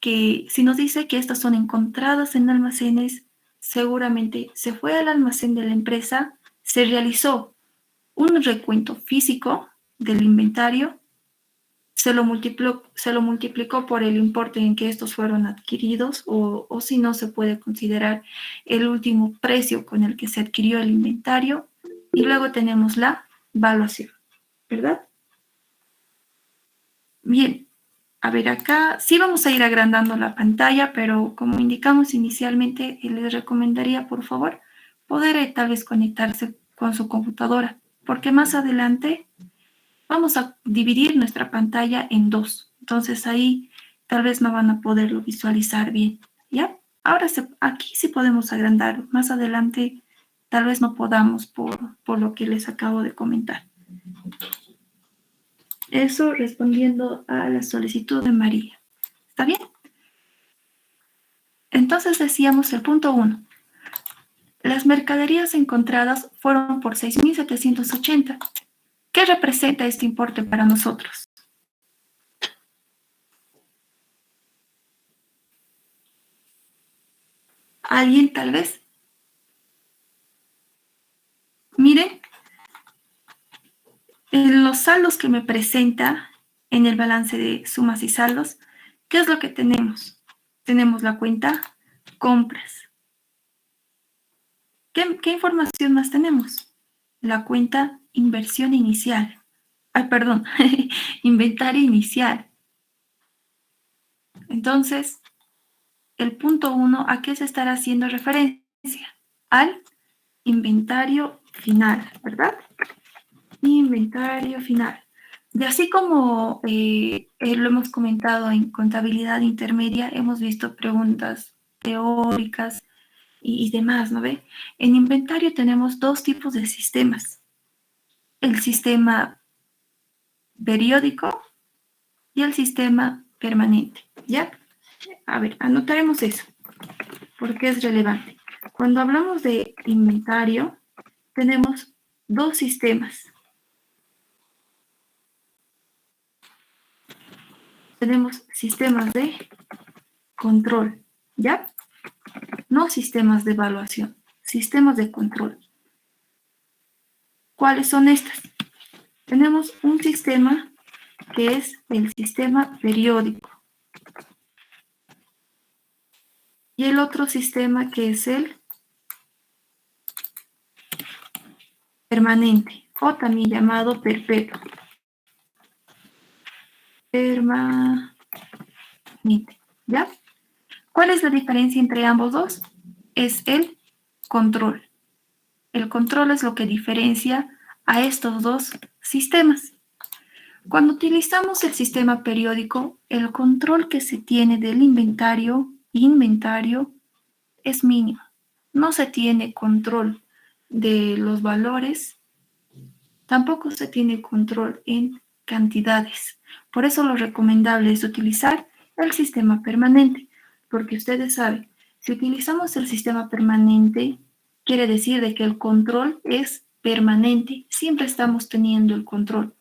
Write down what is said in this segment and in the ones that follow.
que si nos dice que estas son encontradas en almacenes, seguramente se fue al almacén de la empresa, se realizó un recuento físico del inventario, se lo multiplicó por el importe en que estos fueron adquiridos, o si no, se puede considerar el último precio con el que se adquirió el inventario, y luego tenemos la valuación, ¿verdad? Bien, a ver, acá sí vamos a ir agrandando la pantalla, pero como indicamos inicialmente, les recomendaría, por favor, poder tal vez conectarse con su computadora, porque más adelante vamos a dividir nuestra pantalla en dos. Entonces ahí tal vez no van a poderlo visualizar bien, ¿ya? Ahora aquí sí podemos agrandar. Más adelante tal vez no podamos por lo que les acabo de comentar. Eso respondiendo a la solicitud de María. ¿Está bien? Entonces decíamos el punto 1. Las mercaderías encontradas fueron por 6.780. ¿Qué representa este importe para nosotros? ¿Alguien tal vez? Miren, en los saldos que me presenta en el balance de sumas y saldos, ¿qué es lo que tenemos? Tenemos la cuenta compras. ¿Qué información más tenemos? La cuenta inversión inicial. Ay, perdón, inventario inicial. Entonces, el punto 1, ¿a qué se estará haciendo referencia? Al inventario final, ¿verdad? Inventario final. De así como lo hemos comentado en contabilidad intermedia, hemos visto preguntas teóricas y demás, ¿no ve? En inventario tenemos dos tipos de sistemas. El sistema periódico y el sistema permanente, ¿ya? A ver, anotaremos eso, porque es relevante. Cuando hablamos de inventario, tenemos dos sistemas. Tenemos sistemas de control, ¿ya? No sistemas de evaluación, sistemas de control. ¿Cuáles son estas? Tenemos un sistema que es el sistema periódico y el otro sistema que es el permanente, o también llamado perpetuo. Permanente, ¿ya? ¿Cuál es la diferencia entre ambos dos? Es el control. El control es lo que diferencia a estos dos sistemas. Cuando utilizamos el sistema periódico, el control que se tiene del inventario es mínimo. No se tiene control de los valores, tampoco se tiene control en cantidades. Por eso lo recomendable es utilizar el sistema permanente, porque ustedes saben, si utilizamos el sistema permanente, quiere decir de que el control es permanente, siempre estamos teniendo el control.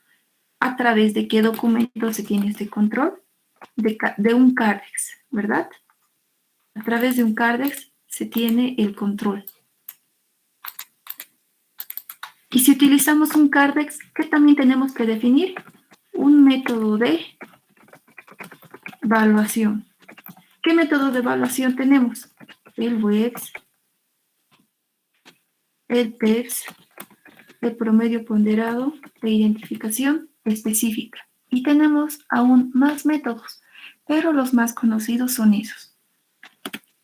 ¿A través de qué documento se tiene este control? De un CARDEX, ¿verdad? A través de un CARDEX se tiene el control. Y si utilizamos un CARDEX, ¿qué también tenemos que definir? Un método de evaluación. ¿Qué método de evaluación tenemos? El WEX, el PEPS, el promedio ponderado de identificación específica. Y tenemos aún más métodos, pero los más conocidos son esos.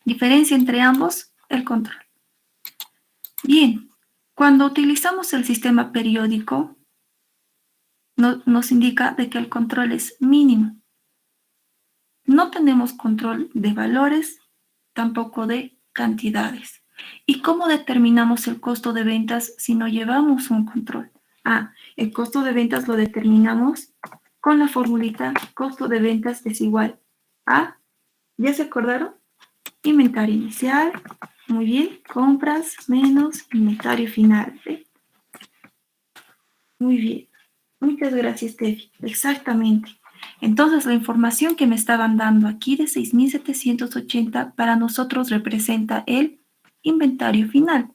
Diferencia entre ambos, el control. Bien, cuando utilizamos el sistema periódico, nos indica de que el control es mínimo. No tenemos control de valores, tampoco de cantidades. ¿Y cómo determinamos el costo de ventas si no llevamos un control? El costo de ventas lo determinamos con la formulita costo de ventas es igual a, ¿ya se acordaron? Inventario inicial, muy bien, compras menos inventario final. ¿Sí? Muy bien, muchas gracias, Tefi. Exactamente. Entonces, la información que me estaban dando aquí de 6.780 para nosotros representa el inventario final.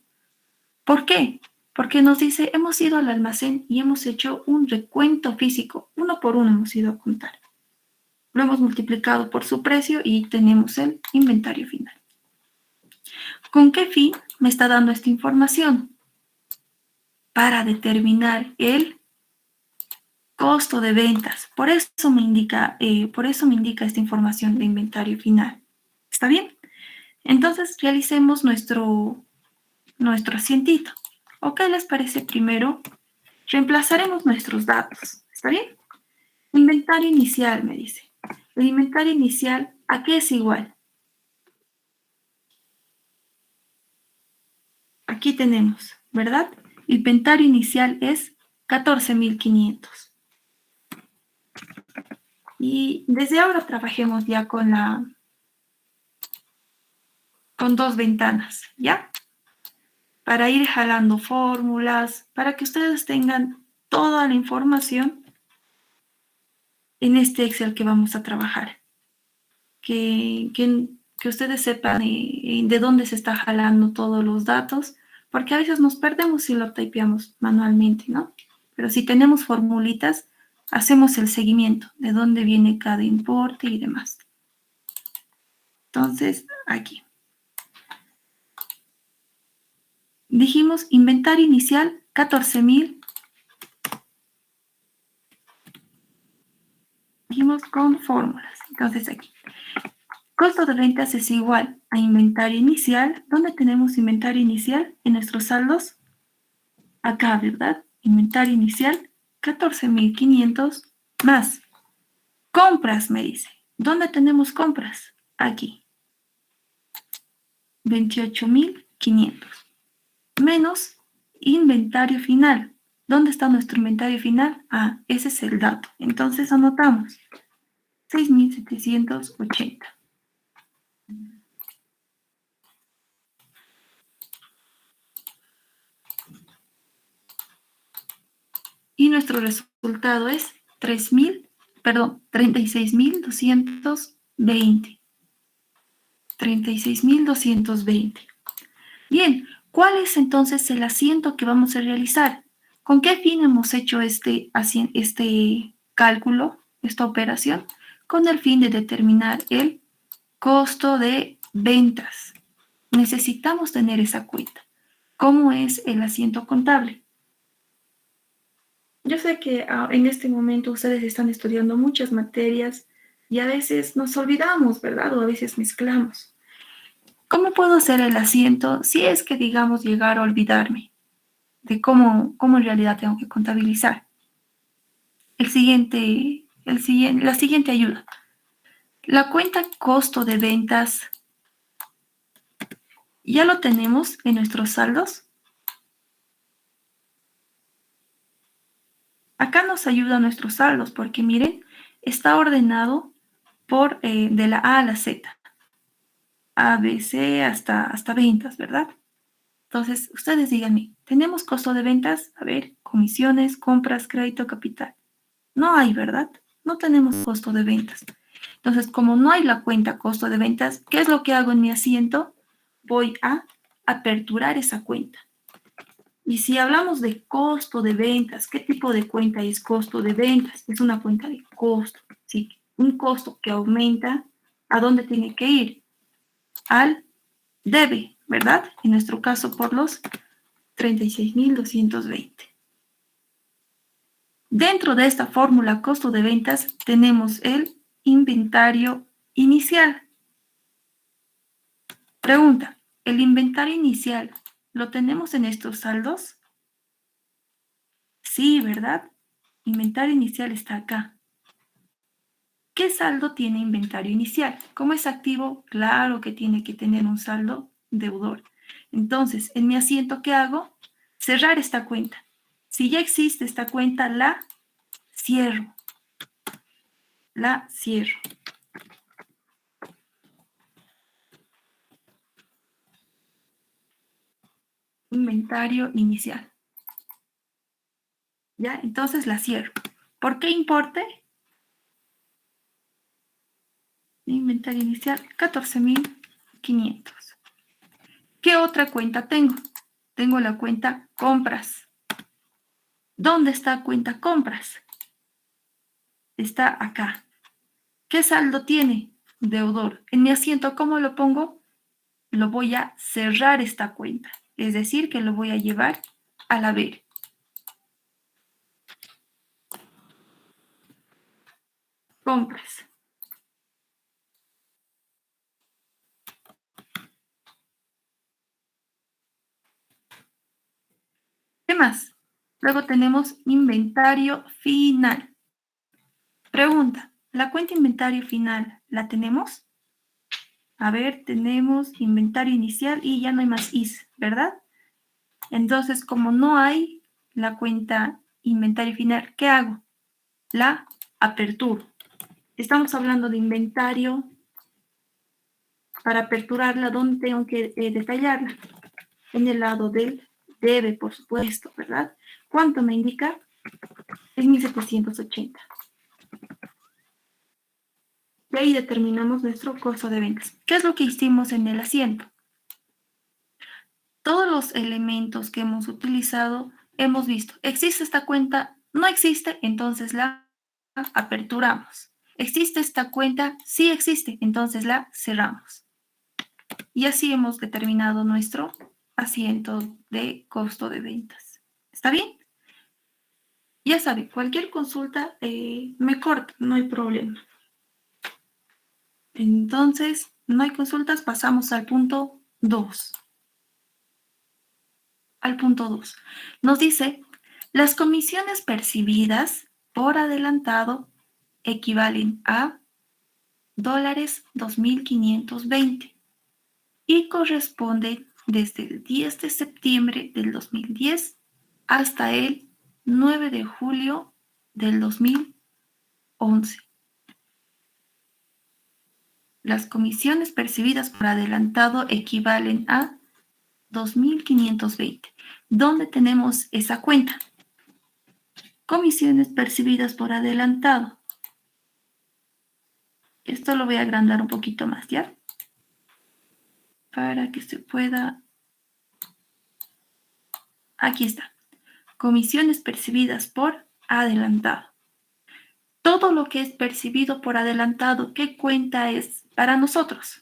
¿Por qué? Porque nos dice, hemos ido al almacén y hemos hecho un recuento físico. Uno por uno hemos ido a contar. Lo hemos multiplicado por su precio y tenemos el inventario final. ¿Con qué fin me está dando esta información? Para determinar el costo de ventas. Por eso me indica esta información de inventario final. ¿Está bien? Entonces realicemos nuestro asientito. ¿O qué les parece primero? Reemplazaremos nuestros datos. ¿Está bien? Inventario inicial, me dice. El inventario inicial, ¿a qué es igual? Aquí tenemos, ¿verdad? El inventario inicial es 14.500. Y desde ahora trabajemos ya con dos ventanas, ¿ya? Para ir jalando fórmulas, para que ustedes tengan toda la información en este Excel que vamos a trabajar. Que ustedes sepan de dónde se está jalando todos los datos, porque a veces nos perdemos si lo typeamos manualmente, ¿no? Pero si tenemos formulitas, hacemos el seguimiento de dónde viene cada importe y demás. Entonces, aquí. Dijimos inventario inicial 14.000. Dijimos con fórmulas. Entonces aquí. Costo de ventas es igual a inventario inicial. ¿Dónde tenemos inventario inicial? En nuestros saldos. Acá, ¿verdad? Inventario inicial 14.500 más. Compras, me dice. ¿Dónde tenemos compras? Aquí. 28.500. Menos inventario final. ¿Dónde está nuestro inventario final? Ah, ese es el dato. Entonces anotamos 6.780. Y nuestro resultado es 36.220. 36.220. Bien, ¿cuál es entonces el asiento que vamos a realizar? ¿Con qué fin hemos hecho este cálculo, esta operación? Con el fin de determinar el costo de ventas. Necesitamos tener esa cuenta. ¿Cómo es el asiento contable? Yo sé que en este momento ustedes están estudiando muchas materias y a veces nos olvidamos, ¿verdad? O a veces mezclamos. ¿Cómo puedo hacer el asiento si es que, digamos, llegar a olvidarme de cómo en realidad tengo que contabilizar? La siguiente ayuda. La cuenta costo de ventas, ¿ya lo tenemos en nuestros saldos? Acá nos ayuda nuestros saldos porque miren, está ordenado de la A a la Z, A, B, C hasta ventas, ¿verdad? Entonces, ustedes díganme, ¿tenemos costo de ventas? A ver, comisiones, compras, crédito, capital. No hay, ¿verdad? No tenemos costo de ventas. Entonces, como no hay la cuenta costo de ventas, ¿qué es lo que hago en mi asiento? Voy a aperturar esa cuenta. Y si hablamos de costo de ventas, ¿qué tipo de cuenta es costo de ventas? Es una cuenta de costo, ¿sí? Un costo que aumenta, ¿a dónde tiene que ir? Al debe, ¿verdad? En nuestro caso, por los 36.220. Dentro de esta fórmula costo de ventas tenemos el inventario inicial. Pregunta, ¿el inventario inicial lo tenemos en estos saldos? Sí, ¿verdad? Inventario inicial está acá. ¿Qué saldo tiene inventario inicial? ¿Cómo es activo? Claro que tiene que tener un saldo deudor. Entonces, en mi asiento, ¿qué hago? Cerrar esta cuenta. Si ya existe esta cuenta, la cierro. La cierro. Inventario inicial. ¿Ya? Entonces la cierro. ¿Por qué importe? Inventario inicial, 14.500. ¿Qué otra cuenta tengo? Tengo la cuenta compras. ¿Dónde está cuenta compras? Está acá. ¿Qué saldo tiene? Deudor. En mi asiento, ¿cómo lo pongo? Lo voy a cerrar esta cuenta. Es decir, que lo voy a llevar al haber. Compras. ¿Qué más? Luego tenemos inventario final. Pregunta, ¿la cuenta inventario final la tenemos? A ver, tenemos inventario inicial y ya no hay más is, ¿verdad? Entonces, como no hay la cuenta inventario final, ¿qué hago? La aperturo. Estamos hablando de inventario. Para aperturarla, ¿dónde tengo que detallarla? En el lado del debe, por supuesto, ¿verdad? ¿Cuánto me indica? Es 1.780. Y ahí determinamos nuestro costo de ventas. ¿Qué es lo que hicimos en el asiento? Todos los elementos que hemos utilizado, hemos visto. ¿Existe esta cuenta? No existe, entonces la aperturamos. ¿Existe esta cuenta? Sí existe, entonces la cerramos. Y así hemos determinado nuestro asiento de costo de ventas. ¿Está bien? Ya sabe, cualquier consulta me corta, no hay problema. Entonces, no hay consultas, pasamos al punto 2. Al punto 2. Nos dice, las comisiones percibidas por adelantado equivalen a dólares 2.520 y corresponde desde el 10 de septiembre del 2010 hasta el 9 de julio del 2011. Las comisiones percibidas por adelantado equivalen a 2.520. ¿Dónde tenemos esa cuenta? Comisiones percibidas por adelantado. Esto lo voy a agrandar un poquito más, ¿ya? Para que se pueda... Aquí está. Comisiones percibidas por adelantado. Todo lo que es percibido por adelantado, ¿qué cuenta es para nosotros?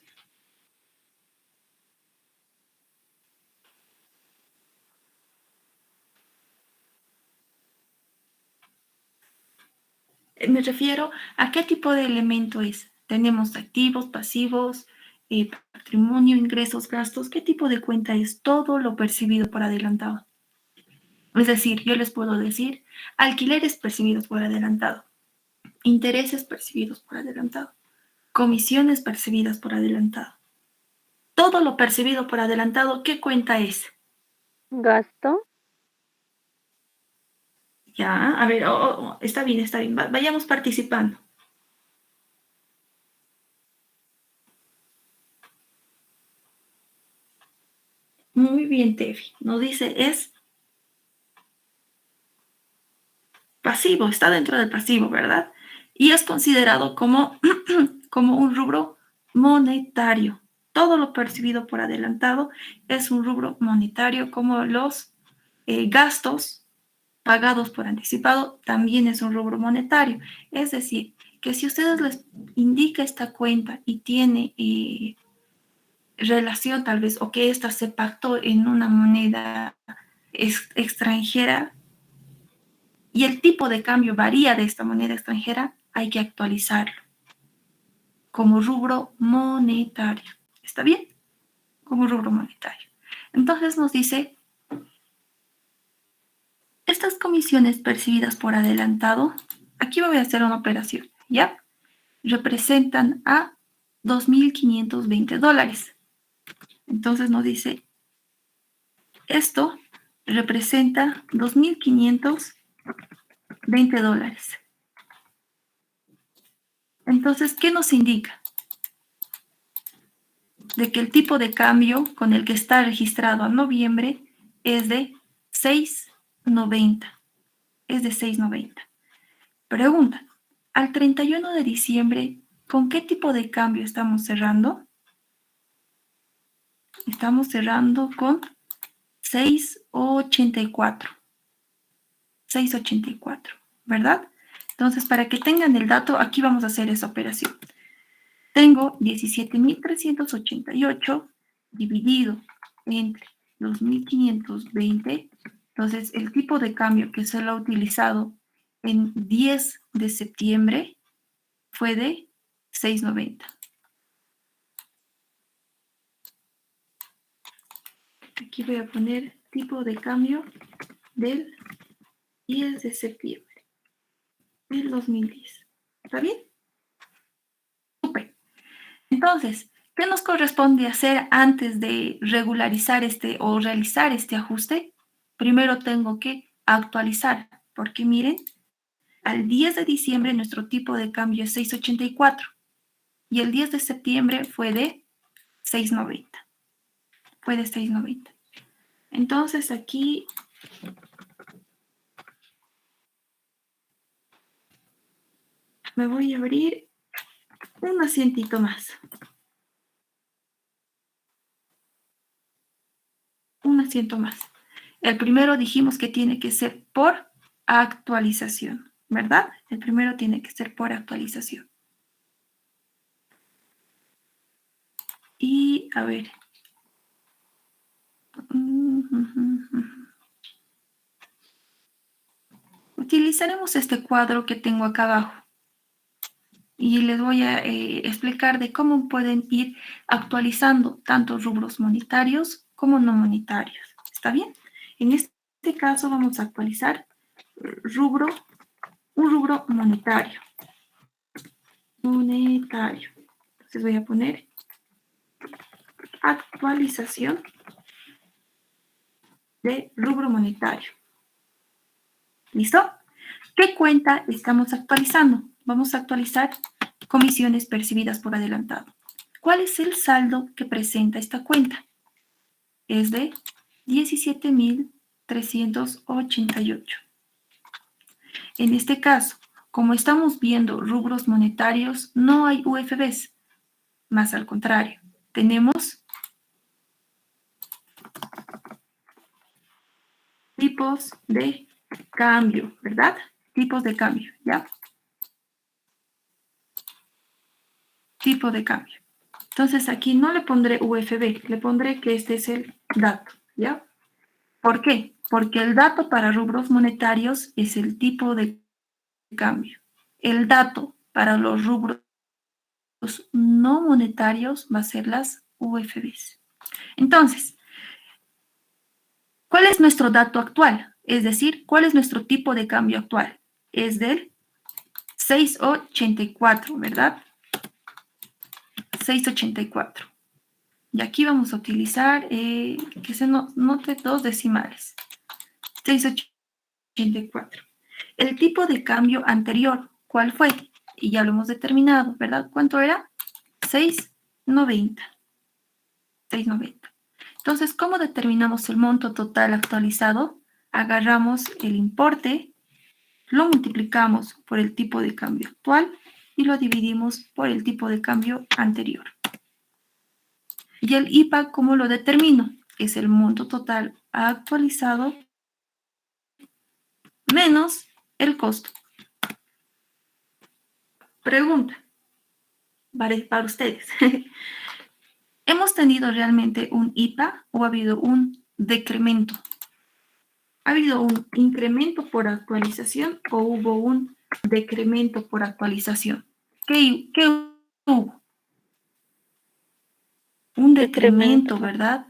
Me refiero a qué tipo de elemento es. Tenemos activos, pasivos, patrimonio, ingresos, gastos. ¿Qué tipo de cuenta es todo lo percibido por adelantado? Es decir, yo les puedo decir alquileres percibidos por adelantado, intereses percibidos por adelantado, comisiones percibidas por adelantado. Todo lo percibido por adelantado, ¿qué cuenta es? Gasto. Ya, a ver, está bien, está bien. Vayamos participando. Muy bien, Tefi. Nos dice es pasivo, está dentro del pasivo, ¿verdad? Y es considerado como, como un rubro monetario. Todo lo percibido por adelantado es un rubro monetario, como los gastos pagados por anticipado también es un rubro monetario. Es decir, que si ustedes les indica esta cuenta y tiene relación tal vez, o que ésta se pactó en una moneda extranjera, y el tipo de cambio varía de esta moneda extranjera, hay que actualizarlo como rubro monetario. ¿Está bien? Como rubro monetario. Entonces nos dice, estas comisiones percibidas por adelantado, aquí voy a hacer una operación, ¿ya? Representan a $2.520. Entonces nos dice, esto representa $2.520. Entonces, ¿qué nos indica? De que el tipo de cambio con el que está registrado a noviembre es de 6.90. Es de 6.90. Pregunta, al 31 de diciembre, ¿Con qué tipo de cambio estamos cerrando? Estamos cerrando con 6.84. 6.84, ¿verdad? Entonces, para que tengan el dato, aquí vamos a hacer esa operación. Tengo 17.388 dividido entre 2.520. Entonces, el tipo de cambio que se lo ha utilizado en 10 de septiembre fue de 6.90. Aquí voy a poner tipo de cambio del 10 de septiembre del 2010. ¿Está bien? Súper. Entonces, ¿qué nos corresponde hacer antes de regularizar o realizar este ajuste? Primero tengo que actualizar, porque miren, al 10 de diciembre nuestro tipo de cambio es 6.84 y el 10 de septiembre fue de 6.90. Fue de 6.90. Entonces aquí me voy a abrir un asientito más. Un asiento más. El primero dijimos que tiene que ser por actualización, ¿verdad? El primero tiene que ser por actualización. Y a ver. Utilizaremos este cuadro que tengo acá abajo. Y les voy a explicar de cómo pueden ir actualizando tanto rubros monetarios como no monetarios. ¿Está bien? En este caso vamos a actualizar un rubro monetario. Monetario. Entonces voy a poner actualización de rubro monetario. ¿Listo? ¿Qué cuenta estamos actualizando? Vamos a actualizar comisiones percibidas por adelantado. ¿Cuál es el saldo que presenta esta cuenta? Es de 17.388. En este caso, como estamos viendo rubros monetarios, no hay UFBs, más al contrario, tenemos tipos de cambio, ¿verdad? Tipos de cambio, ¿ya? Tipo de cambio. Entonces aquí no le pondré UFB, le pondré que este es el dato, ¿ya? ¿Por qué? Porque el dato para rubros monetarios es el tipo de cambio. El dato para los rubros no monetarios va a ser las UFBs. Entonces, ¿cuál es nuestro dato actual? Es decir, ¿cuál es nuestro tipo de cambio actual? Es del 6.84, ¿verdad? 6.84. Y aquí vamos a utilizar que se note dos decimales. 6.84. El tipo de cambio anterior, ¿cuál fue? Y ya lo hemos determinado, ¿verdad? ¿Cuánto era? 6.90. 6.90. Entonces, ¿cómo determinamos el monto total actualizado? Agarramos el importe, lo multiplicamos por el tipo de cambio actual y lo dividimos por el tipo de cambio anterior. Y el IPA, ¿cómo lo determino? Es el monto total actualizado menos el costo. Pregunta para ustedes. ¿Hemos tenido realmente un IPA o ha habido un decremento? ¿Ha habido un incremento por actualización o hubo un decremento por actualización? ¿Qué hubo? Un decremento, ¿verdad?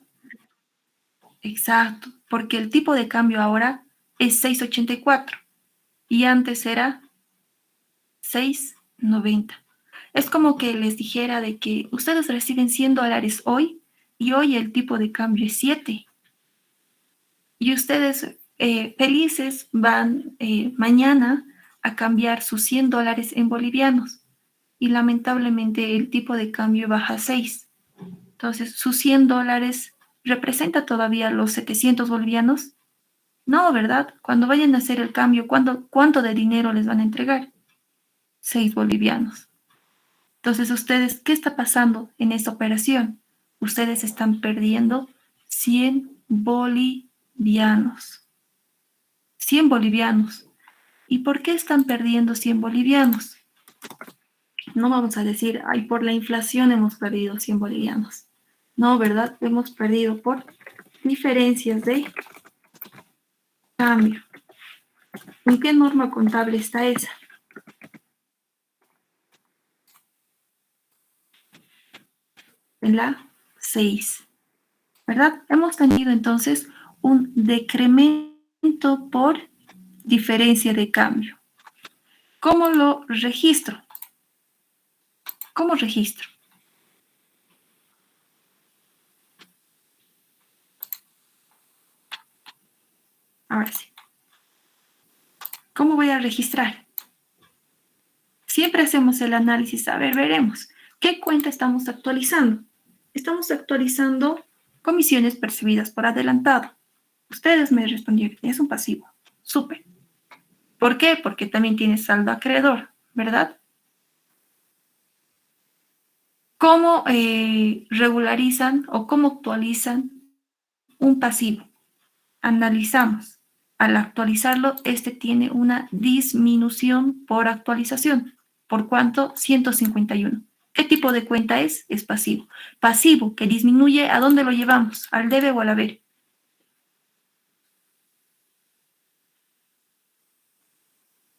Exacto, porque el tipo de cambio ahora es 6.84 y antes era 6.90. Es como que les dijera de que ustedes reciben $100 hoy y hoy el tipo de cambio es 7. Y ustedes felices van mañana a cambiar sus $100 en bolivianos y lamentablemente el tipo de cambio baja a 6. Entonces, sus $100 representa todavía los 700 bolivianos. No, ¿verdad? Cuando vayan a hacer el cambio, ¿cuánto de dinero les van a entregar? 6 bolivianos. Entonces, ustedes, ¿qué está pasando en esta operación? Ustedes están perdiendo 100 bolivianos. 100 bolivianos. ¿Y por qué están perdiendo 100 bolivianos? No vamos a decir, ay, por la inflación hemos perdido 100 bolivianos. No, ¿verdad? Hemos perdido por diferencias de cambio. ¿En qué norma contable está esa? En la 6, ¿verdad? Hemos tenido entonces un decremento por diferencia de cambio. ¿Cómo lo registro? ¿Cómo registro? Ahora sí. ¿Cómo voy a registrar? Siempre hacemos el análisis. A ver, veremos. ¿Qué cuenta estamos actualizando? Estamos actualizando comisiones percibidas por adelantado. Ustedes me respondieron, es un pasivo. Súper. ¿Por qué? Porque también tiene saldo acreedor, ¿verdad? ¿Cómo regularizan o cómo actualizan un pasivo? Analizamos. Al actualizarlo, este tiene una disminución por actualización. ¿Por cuánto? 151. ¿Qué tipo de cuenta es? Es pasivo. Pasivo que disminuye, ¿a dónde lo llevamos? ¿Al debe o al haber?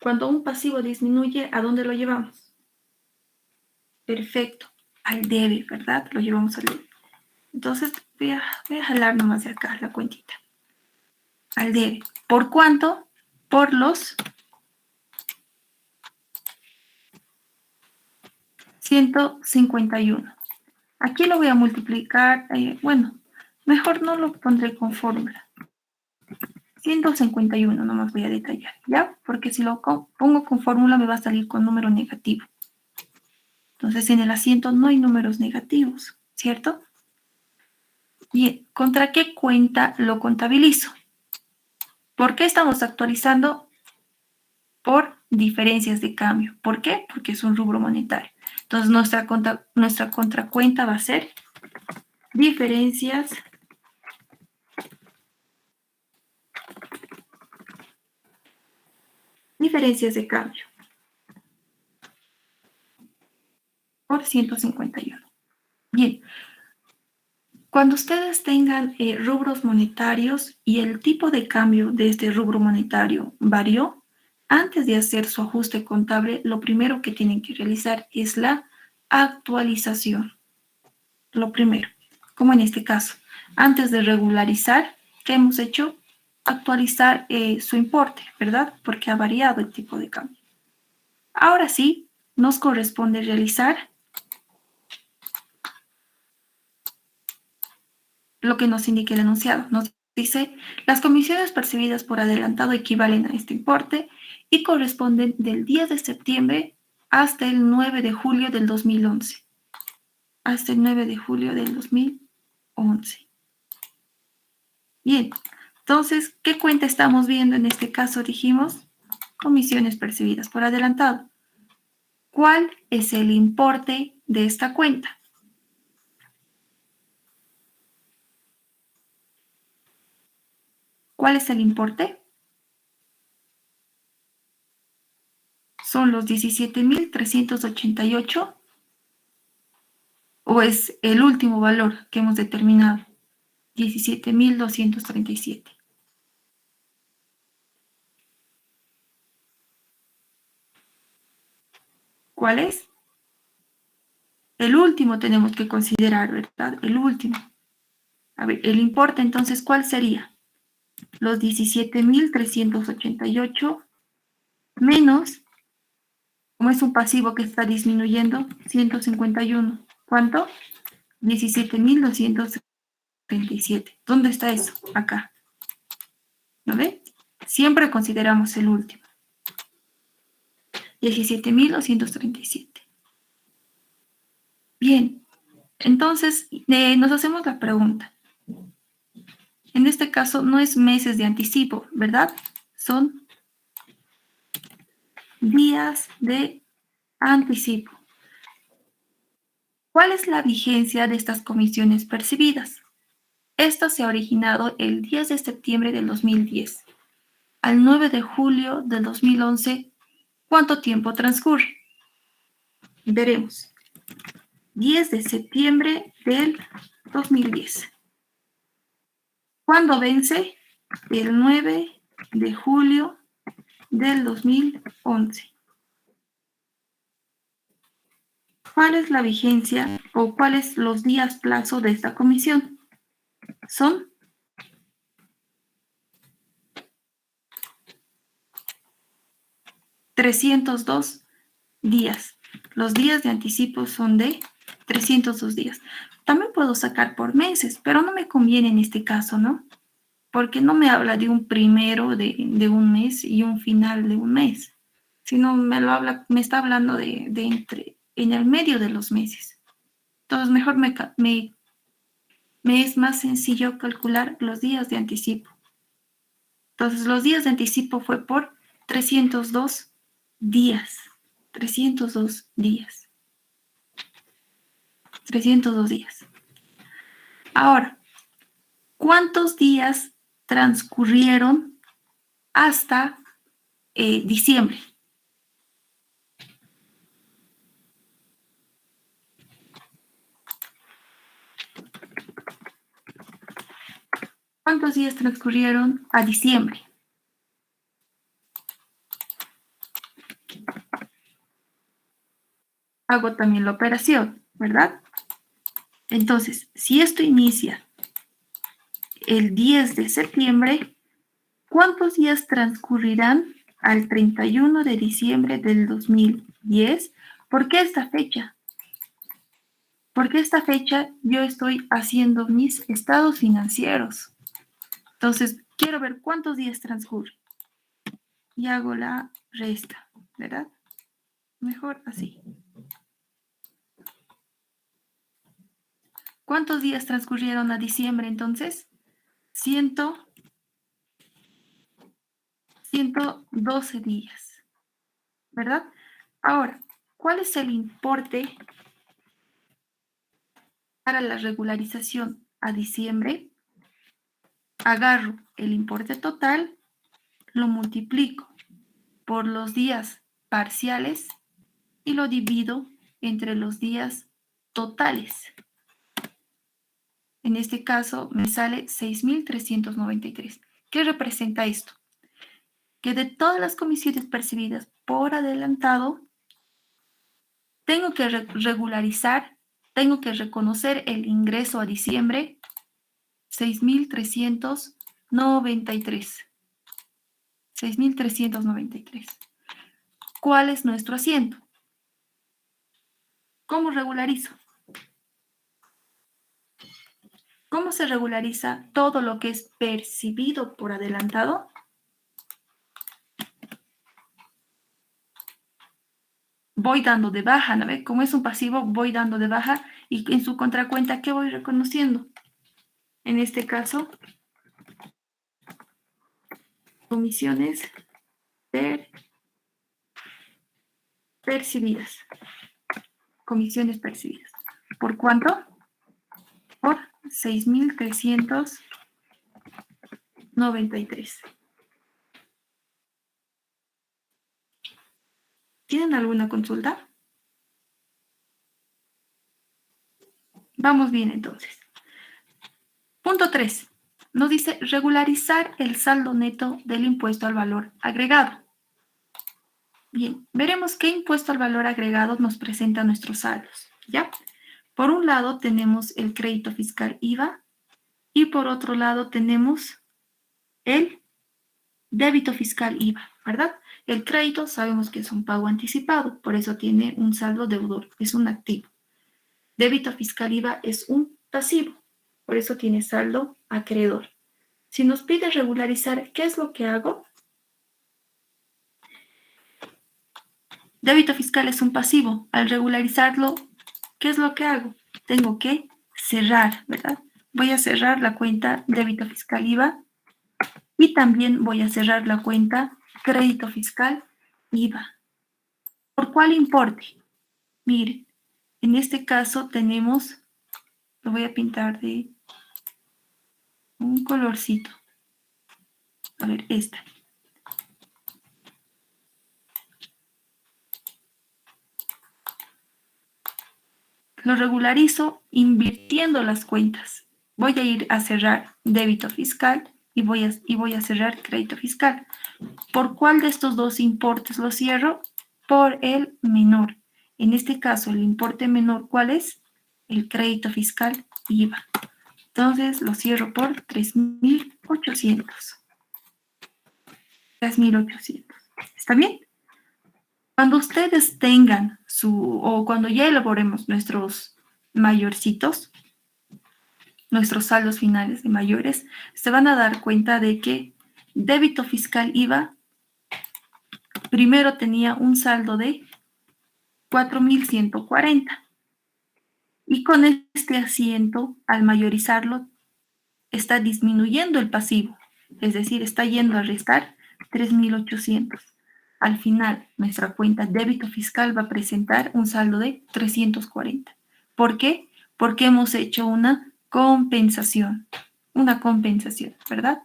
Cuando un pasivo disminuye, ¿a dónde lo llevamos? Perfecto. Al debe, ¿verdad? Lo llevamos al debe. Entonces, voy a jalar nomás de acá la cuentita. Al debe. ¿Por cuánto? Por los 151. Aquí lo voy a multiplicar, bueno, mejor no lo pondré con fórmula. 151 nomás voy a detallar, ¿ya? Porque si lo pongo con fórmula me va a salir con número negativo. Entonces en el asiento no hay números negativos, ¿cierto? Bien, ¿contra qué cuenta lo contabilizo? ¿Por qué estamos actualizando? Por diferencias de cambio. ¿Por qué? Porque es un rubro monetario. Entonces nuestra contracuenta va a ser diferencias de cambio por 151. Bien, cuando ustedes tengan rubros monetarios y el tipo de cambio de este rubro monetario varió, antes de hacer su ajuste contable, lo primero que tienen que realizar es la actualización. Lo primero, como en este caso, antes de regularizar, ¿qué hemos hecho? Actualizar su importe, ¿verdad? Porque ha variado el tipo de cambio. Ahora sí, nos corresponde realizar lo que nos indica el enunciado. Nos dice, las comisiones percibidas por adelantado equivalen a este importe y corresponden del 10 de septiembre hasta el 9 de julio del 2011. Hasta el 9 de julio del 2011. Bien, entonces, ¿qué cuenta estamos viendo en este caso? Dijimos, comisiones percibidas por adelantado. ¿Cuál es el importe de esta cuenta? ¿Cuál es el importe? Son los 17.388 o es el último valor que hemos determinado, 17.237. ¿Cuál es? El último tenemos que considerar, ¿verdad? El último. A ver, el importe entonces, ¿cuál sería? Los 17.388 menos, como es un pasivo que está disminuyendo, 151. ¿Cuánto? 17.237. ¿Dónde está eso? Acá. ¿Lo ve? Siempre consideramos el último. 17.237. Bien, entonces nos hacemos la pregunta. En este caso no es meses de anticipo, ¿verdad? Son días de anticipo. ¿Cuál es la vigencia de estas comisiones percibidas? Esto se ha originado el 10 de septiembre del 2010. Al 9 de julio del 2011, ¿cuánto tiempo transcurre? Veremos. 10 de septiembre del 2010. ¿Cuándo vence? El 9 de julio del 2011. ¿Cuál es la vigencia o cuáles los días plazo de esta comisión? Son 302 días. Los días de anticipo son de 302 días. También puedo sacar por meses, pero no me conviene en este caso, ¿no? Porque no me habla de un primero de un mes y un final de un mes, sino me está hablando de entre, en el medio de los meses. Entonces, mejor me es más sencillo calcular los días de anticipo. Entonces, los días de anticipo fue por 302 días. 302 días. 302 días. Ahora, ¿cuántos días transcurrieron hasta diciembre? ¿Cuántos días transcurrieron a diciembre? Hago también la operación, ¿verdad? Entonces, si esto inicia el 10 de septiembre, ¿cuántos días transcurrirán al 31 de diciembre del 2010? ¿Por qué esta fecha? Porque esta fecha yo estoy haciendo mis estados financieros. Entonces, quiero ver cuántos días transcurren. Y hago la resta, ¿verdad? Mejor así. ¿Cuántos días transcurrieron a diciembre entonces? 112 días, ¿verdad? Ahora, ¿cuál es el importe para la regularización a diciembre? Agarro el importe total, lo multiplico por los días parciales y lo divido entre los días totales. En este caso me sale 6.393. ¿Qué representa esto? Que de todas las comisiones percibidas por adelantado, tengo que regularizar, tengo que reconocer el ingreso a diciembre 6.393. 6.393. ¿Cuál es nuestro asiento? ¿Cómo regularizo? ¿Cómo se regulariza todo lo que es percibido por adelantado? Voy dando de baja, ¿no ve? Como es un pasivo, voy dando de baja y en su contracuenta, ¿qué voy reconociendo? En este caso, comisiones percibidas. Comisiones percibidas. ¿Por cuánto? Por 6.393. ¿Tienen alguna consulta? Vamos bien entonces. Punto 3. Nos dice regularizar el saldo neto del impuesto al valor agregado. Bien, veremos qué impuesto al valor agregado nos presenta nuestros saldos, ¿ya? Por un lado tenemos el crédito fiscal IVA y por otro lado tenemos el débito fiscal IVA, ¿verdad? El crédito sabemos que es un pago anticipado, por eso tiene un saldo deudor, es un activo. Débito fiscal IVA es un pasivo, por eso tiene saldo acreedor. Si nos pide regularizar, ¿qué es lo que hago? Débito fiscal es un pasivo. Al regularizarlo, ¿qué es lo que hago? Tengo que cerrar, ¿verdad? Voy a cerrar la cuenta débito fiscal IVA y también voy a cerrar la cuenta crédito fiscal IVA. ¿Por cuál importe? Miren, En este caso tenemos, lo voy a pintar de un colorcito. A ver, esta. Lo regularizo invirtiendo las cuentas. Voy a ir a cerrar débito fiscal y voy a cerrar crédito fiscal. ¿Por cuál de estos dos importes lo cierro? Por el menor. En este caso, el importe menor, ¿cuál es? El crédito fiscal IVA. Entonces, lo cierro por 3,800. 3,800. ¿Está bien? Cuando ustedes tengan o cuando ya elaboremos nuestros mayorcitos, nuestros saldos finales de mayores, se van a dar cuenta de que débito fiscal IVA primero tenía un saldo de 4,140 y con este asiento, al mayorizarlo, está disminuyendo el pasivo, es decir, está yendo a restar 3,800. Al final, nuestra cuenta débito fiscal va a presentar un saldo de 340. ¿Por qué? Porque hemos hecho una compensación, ¿verdad?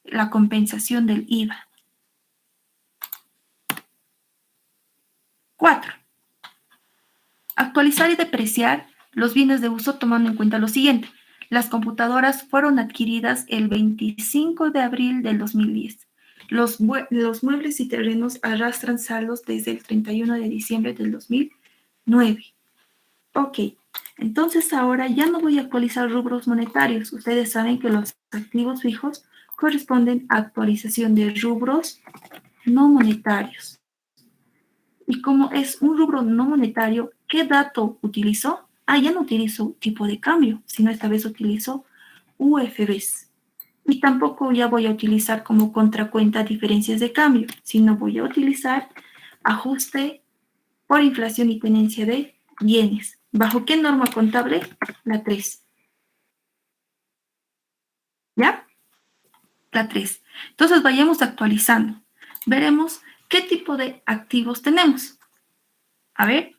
La compensación del IVA. 4. Actualizar y depreciar los bienes de uso tomando en cuenta lo siguiente. Las computadoras fueron adquiridas el 25 de abril del 2010. Los muebles y terrenos arrastran saldos desde el 31 de diciembre del 2009. Ok, entonces ahora ya no voy a actualizar rubros monetarios. Ustedes saben que los activos fijos corresponden a actualización de rubros no monetarios. Y como es un rubro no monetario, ¿qué dato utilizó? Ya no utilizo tipo de cambio, sino esta vez utilizo UFBs. Y tampoco ya voy a utilizar como contracuenta diferencias de cambio, sino voy a utilizar ajuste por inflación y tenencia de bienes. ¿Bajo qué norma contable? La 3. ¿Ya? La 3. Entonces vayamos actualizando. Veremos qué tipo de activos tenemos. A ver,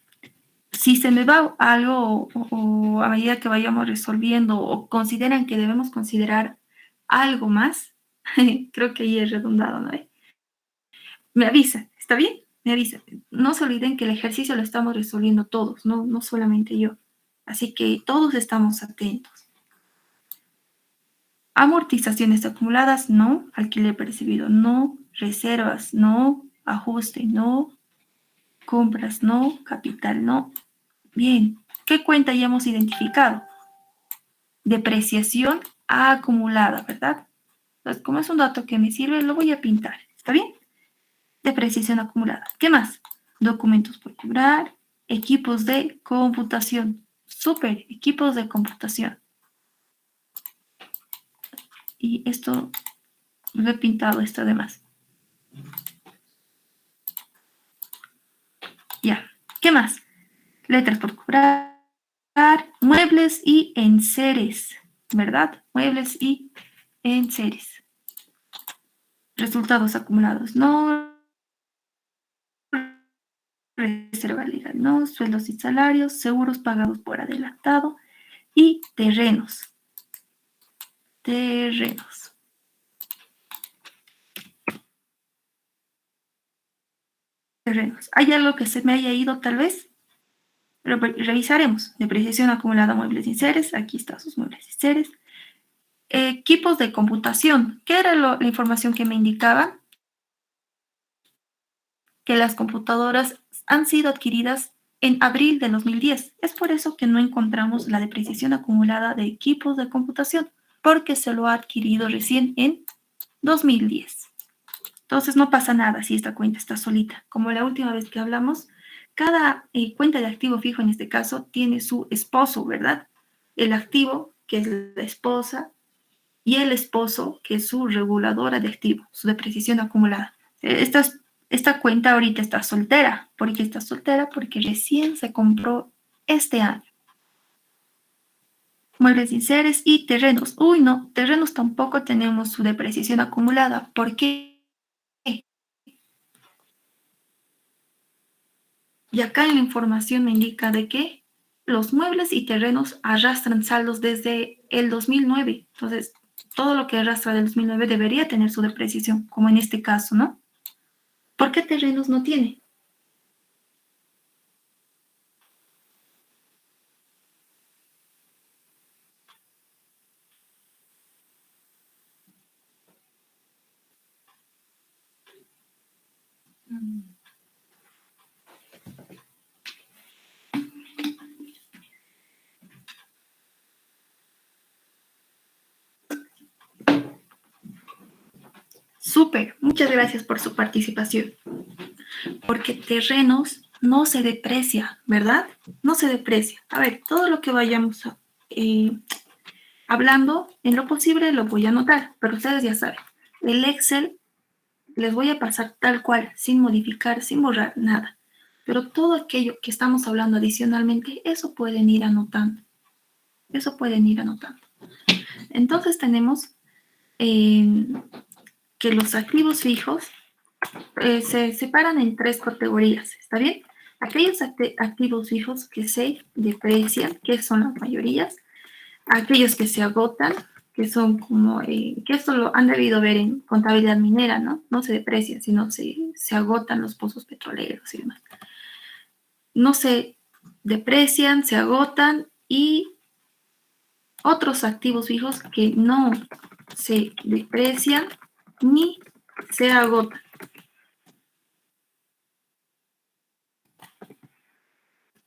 si se me va algo o a medida que vayamos resolviendo o consideran que debemos considerar algo más, creo que ahí es redundado, ¿no? Me avisa, ¿está bien? Me avisa. No se olviden que el ejercicio lo estamos resolviendo todos, no solamente yo. Así que todos estamos atentos. Amortizaciones acumuladas, no. Alquiler percibido, no. Reservas, no. Ajuste, no. Compras, no. Capital, no. Bien, ¿qué cuenta ya hemos identificado? Depreciación acumulada, ¿verdad? Entonces, como es un dato que me sirve, lo voy a pintar. ¿Está bien? Depreciación acumulada. ¿Qué más? Documentos por cobrar, equipos de computación. Súper, equipos de computación. Y esto lo he pintado, esto además. Ya. ¿Qué más? Letras por cobrar, muebles y enseres, ¿verdad? Muebles y enseres. Resultados acumulados, no. Reserva legal, no. Sueldos y salarios, seguros pagados por adelantado y terrenos. Terrenos. Terrenos. ¿Hay algo que se me haya ido tal vez? Revisaremos. Depreciación acumulada muebles y enseres. Aquí están sus muebles y enseres. Equipos de computación. ¿Qué era la información que me indicaba? Que las computadoras han sido adquiridas en abril de 2010. Es por eso que no encontramos la depreciación acumulada de equipos de computación, porque se lo ha adquirido recién en 2010. Entonces no pasa nada si esta cuenta está solita. Como la última vez que hablamos, cada cuenta de activo fijo en este caso tiene su esposo, ¿verdad? El activo, que es la esposa, y el esposo, que es su reguladora de activo, su depreciación acumulada. Esta cuenta ahorita está soltera. ¿Por qué está soltera? Porque recién se compró este año. Muebles enseres y terrenos. Uy, no, terrenos tampoco tenemos su depreciación acumulada. ¿Por qué? Y acá en la información me indica de que los muebles y terrenos arrastran saldos desde el 2009. Entonces, todo lo que arrastra del 2009 debería tener su depreciación, como en este caso, ¿no? ¿Por qué terrenos no tiene? Súper, muchas gracias por su participación. Porque terrenos no se deprecia, ¿verdad? No se deprecia. A ver, todo lo que vayamos hablando, en lo posible lo voy a anotar, pero ustedes ya saben, el Excel les voy a pasar tal cual, sin modificar, sin borrar nada. Pero todo aquello que estamos hablando adicionalmente, eso pueden ir anotando. Eso pueden ir anotando. Entonces tenemos que los activos fijos se separan en 3 categorías, ¿está bien? Aquellos activos fijos que se deprecian, que son las mayorías, aquellos que se agotan, que son como, que esto lo han debido ver en contabilidad minera, ¿no? No se deprecian, sino se agotan los pozos petroleros y demás. No se deprecian, se agotan, y otros activos fijos que no se deprecian ni se agotan.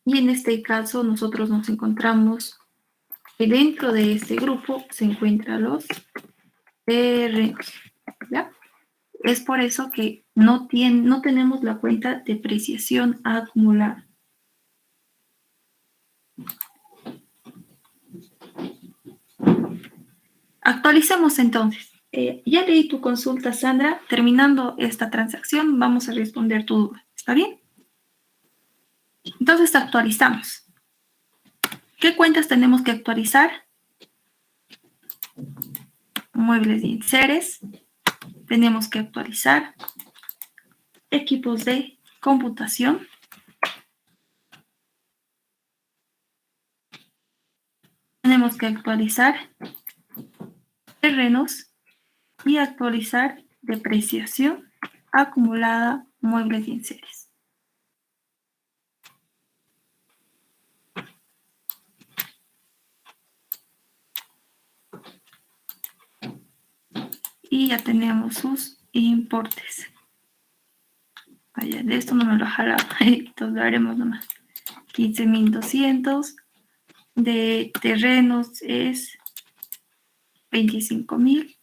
Y en este caso nosotros nos encontramos que dentro de este grupo se encuentran los terrenos, ¿ya? Es por eso que no tenemos la cuenta de depreciación acumulada. Actualicemos entonces. Ya leí tu consulta, Sandra. Terminando esta transacción, vamos a responder tu duda. ¿Está bien? Entonces actualizamos. ¿Qué cuentas tenemos que actualizar? Muebles y enseres. Tenemos que actualizar equipos de computación. Tenemos que actualizar terrenos y actualizar depreciación acumulada, muebles y enseres. Y ya tenemos sus importes. Vaya, de esto no me lo jalaba, entonces lo haremos nomás. 15.200, de terrenos es 25.000,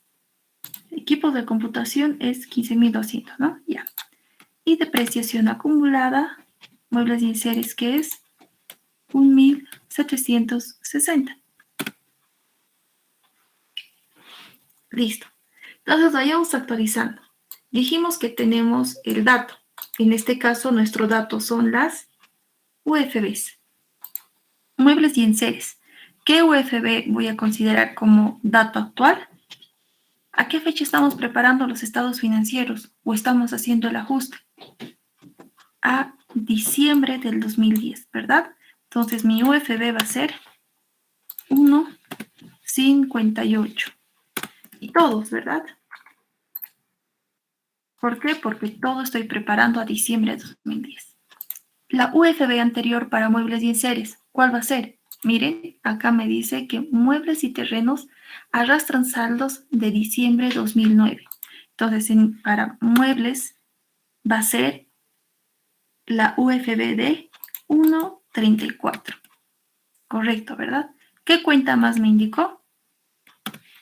equipos de computación es 15.200, ¿no? Ya. Y depreciación acumulada, muebles y enseres, que es 1.760. Listo. Entonces vayamos actualizando. Dijimos que tenemos el dato. En este caso, nuestro dato son las UFBs. Muebles y enseres. ¿Qué UFB voy a considerar como dato actual? ¿A qué fecha estamos preparando los estados financieros o estamos haciendo el ajuste? A diciembre del 2010, ¿verdad? Entonces mi UFB va a ser 1.58. Y todos, ¿verdad? ¿Por qué? Porque todo estoy preparando a diciembre de 2010. La UFB anterior para muebles y enseres, ¿cuál va a ser? Miren, acá me dice que muebles y terrenos arrastran saldos de diciembre de 2009. Entonces, para muebles va a ser la UFB de 1.34. Correcto, ¿verdad? ¿Qué cuenta más me indicó?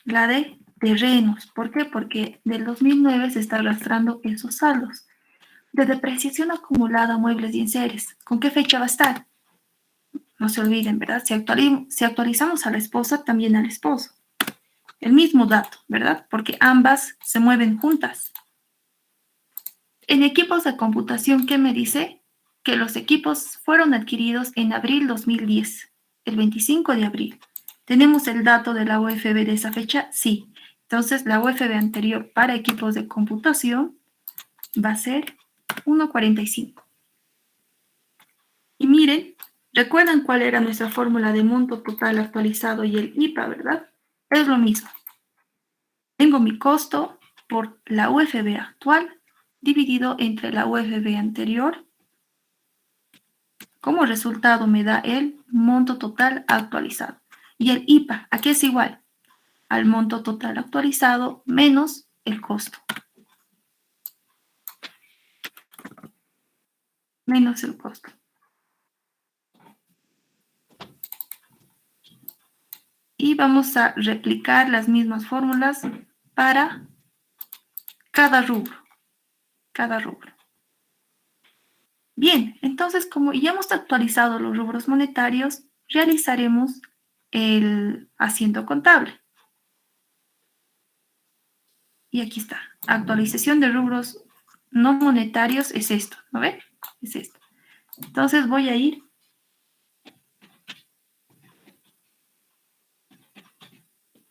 La de terrenos. ¿Por qué? Porque del 2009 se está arrastrando esos saldos. De depreciación acumulada, muebles y enseres. ¿Con qué fecha va a estar? No se olviden, ¿verdad? Si actualizamos a la esposa, también al esposo. El mismo dato, ¿verdad? Porque ambas se mueven juntas. En equipos de computación, ¿qué me dice? Que los equipos fueron adquiridos en abril 2010, el 25 de abril. ¿Tenemos el dato de la UFB de esa fecha? Sí. Entonces, la UFB anterior para equipos de computación va a ser 1.45. Y miren, ¿Recuerdan cuál era nuestra fórmula de monto total actualizado y el IPA, verdad? Es lo mismo. Tengo mi costo por la UFB actual dividido entre la UFB anterior. Como resultado me da el monto total actualizado. Y el IPA, ¿a qué es igual? Al monto total actualizado menos el costo. Menos el costo. Y vamos a replicar las mismas fórmulas para cada rubro. Cada rubro. Bien, entonces como ya hemos actualizado los rubros monetarios, realizaremos el asiento contable. Y aquí está. Actualización de rubros no monetarios es esto, ¿no ven? Es esto. Entonces voy a ir.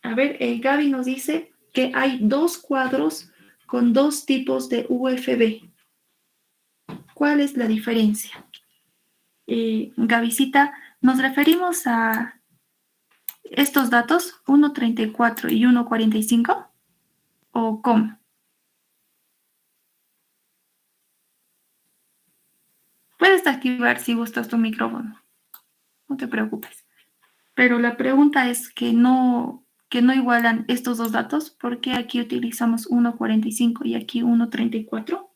A ver, Gaby nos dice que hay dos cuadros con dos tipos de UFB. ¿Cuál es la diferencia? Gabycita, nos referimos a estos datos, 1.34 y 1.45, ¿o cómo? Puedes activar si gustas tu micrófono, no te preocupes. Pero la pregunta es que no igualan estos dos datos, porque aquí utilizamos 1.45 y aquí 1.34.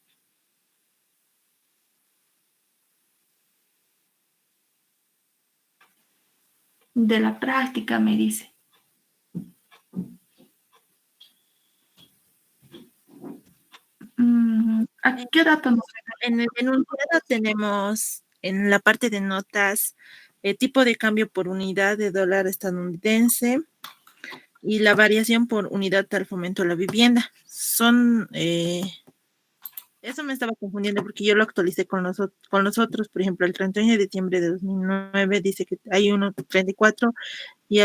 De la práctica, me dice. ¿A qué dato nos En el enunciado tenemos en la parte de notas tipo de cambio por unidad de dólar estadounidense y la variación por unidad al fomento a la vivienda. Eso me estaba confundiendo porque yo lo actualicé con los otros. Por ejemplo, el 31 de diciembre de 2009 dice que hay 1.34 y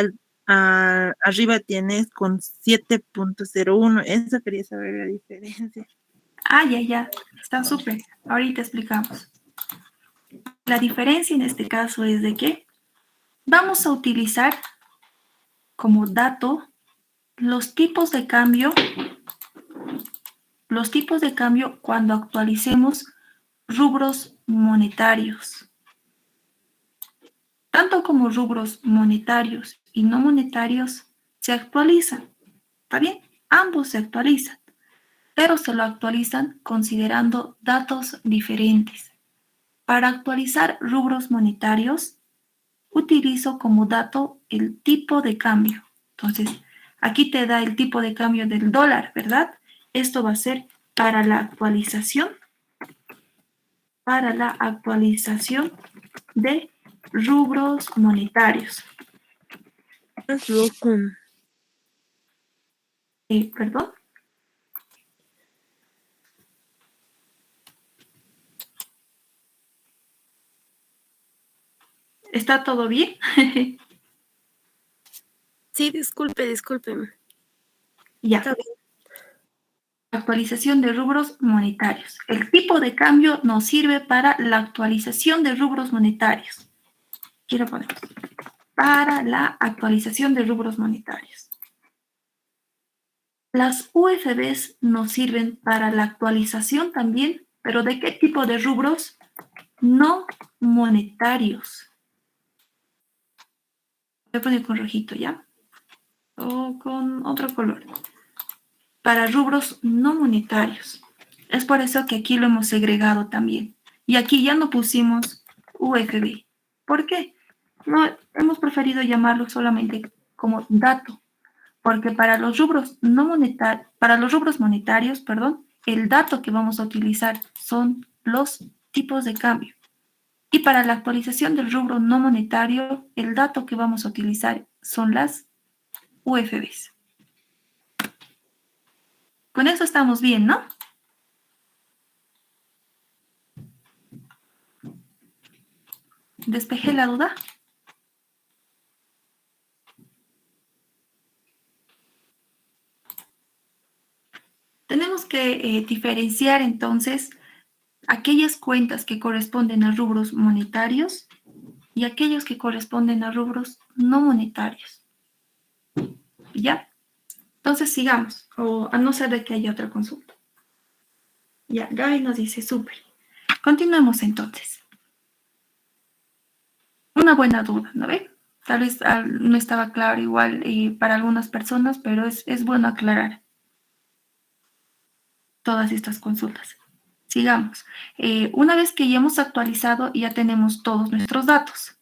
arriba tienes con 7.01. Eso quería saber la diferencia. ya. Está súper. Ahorita explicamos. La diferencia en este caso es de que vamos a utilizar como dato los tipos de cambio cuando actualicemos rubros monetarios. Tanto como rubros monetarios y no monetarios se actualizan. ¿Está bien? Ambos se actualizan, pero se lo actualizan considerando datos diferentes. Para actualizar rubros monetarios, utilizo como dato el tipo de cambio. Entonces, aquí te da el tipo de cambio del dólar, ¿verdad? Esto va a ser para la actualización de rubros monetarios. ¿Perdón? ¿Está todo bien? Sí, disculpe. Ya. Está bien. Actualización de rubros monetarios. El tipo de cambio nos sirve para la actualización de rubros monetarios. Quiero poner para la actualización de rubros monetarios. Las UFBs nos sirven para la actualización también, pero ¿de qué tipo de rubros? No monetarios. Voy a poner con rojito, ¿ya? O con otro color. Para rubros no monetarios. Es por eso que aquí lo hemos segregado también. Y aquí ya no pusimos UFB. ¿Por qué? No, hemos preferido llamarlo solamente como dato, porque para los rubros monetarios, el dato que vamos a utilizar son los tipos de cambio. Y para la actualización del rubro no monetario, el dato que vamos a utilizar son las UFBs. Con eso estamos bien, ¿no? ¿Despejé la duda? Tenemos que diferenciar entonces aquellas cuentas que corresponden a rubros monetarios y aquellos que corresponden a rubros no monetarios. ¿Ya? Entonces sigamos, o a no ser de que haya otra consulta. Ya, Gaby nos dice, súper. Continuemos entonces. Una buena duda, ¿no ve? Tal vez no estaba claro igual para algunas personas, pero es bueno aclarar todas estas consultas. Sigamos. Una vez que ya hemos actualizado, ya tenemos todos nuestros datos.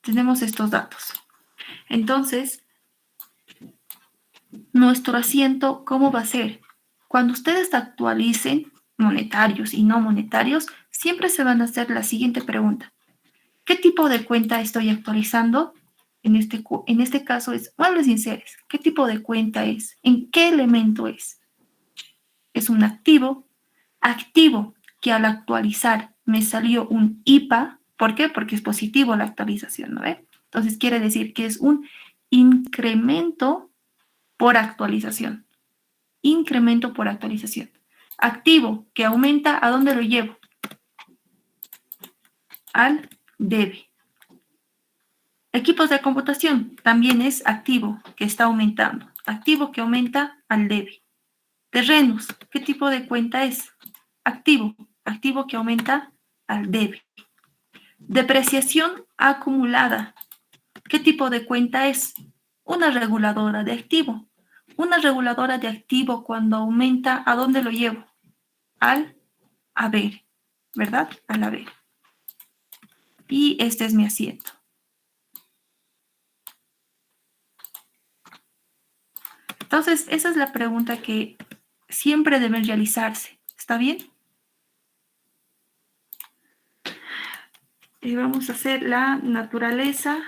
Tenemos estos datos. Entonces, nuestro asiento, ¿cómo va a ser? Cuando ustedes actualicen monetarios y no monetarios, siempre se van a hacer la siguiente pregunta. ¿Qué tipo de cuenta estoy actualizando? En este caso es muebles y enseres. ¿Qué tipo de cuenta es? ¿En qué elemento es? Es un activo. Activo que al actualizar me salió un IPA. ¿Por qué? Porque es positivo la actualización, ¿no ve? Entonces quiere decir que es un incremento por actualización. Incremento por actualización. Activo que aumenta, ¿a dónde lo llevo? Al debe. Equipos de computación también es activo que está aumentando. Activo que aumenta al debe. Terrenos, ¿qué tipo de cuenta es? Activo. Activo que aumenta al debe. Depreciación acumulada. ¿Qué tipo de cuenta es? Una reguladora de activo. Una reguladora de activo cuando aumenta, ¿a dónde lo llevo? Al haber, ¿verdad? Al haber. Y este es mi asiento. Entonces, esa es la pregunta que siempre deben realizarse. ¿Está bien? Y vamos a hacer la naturaleza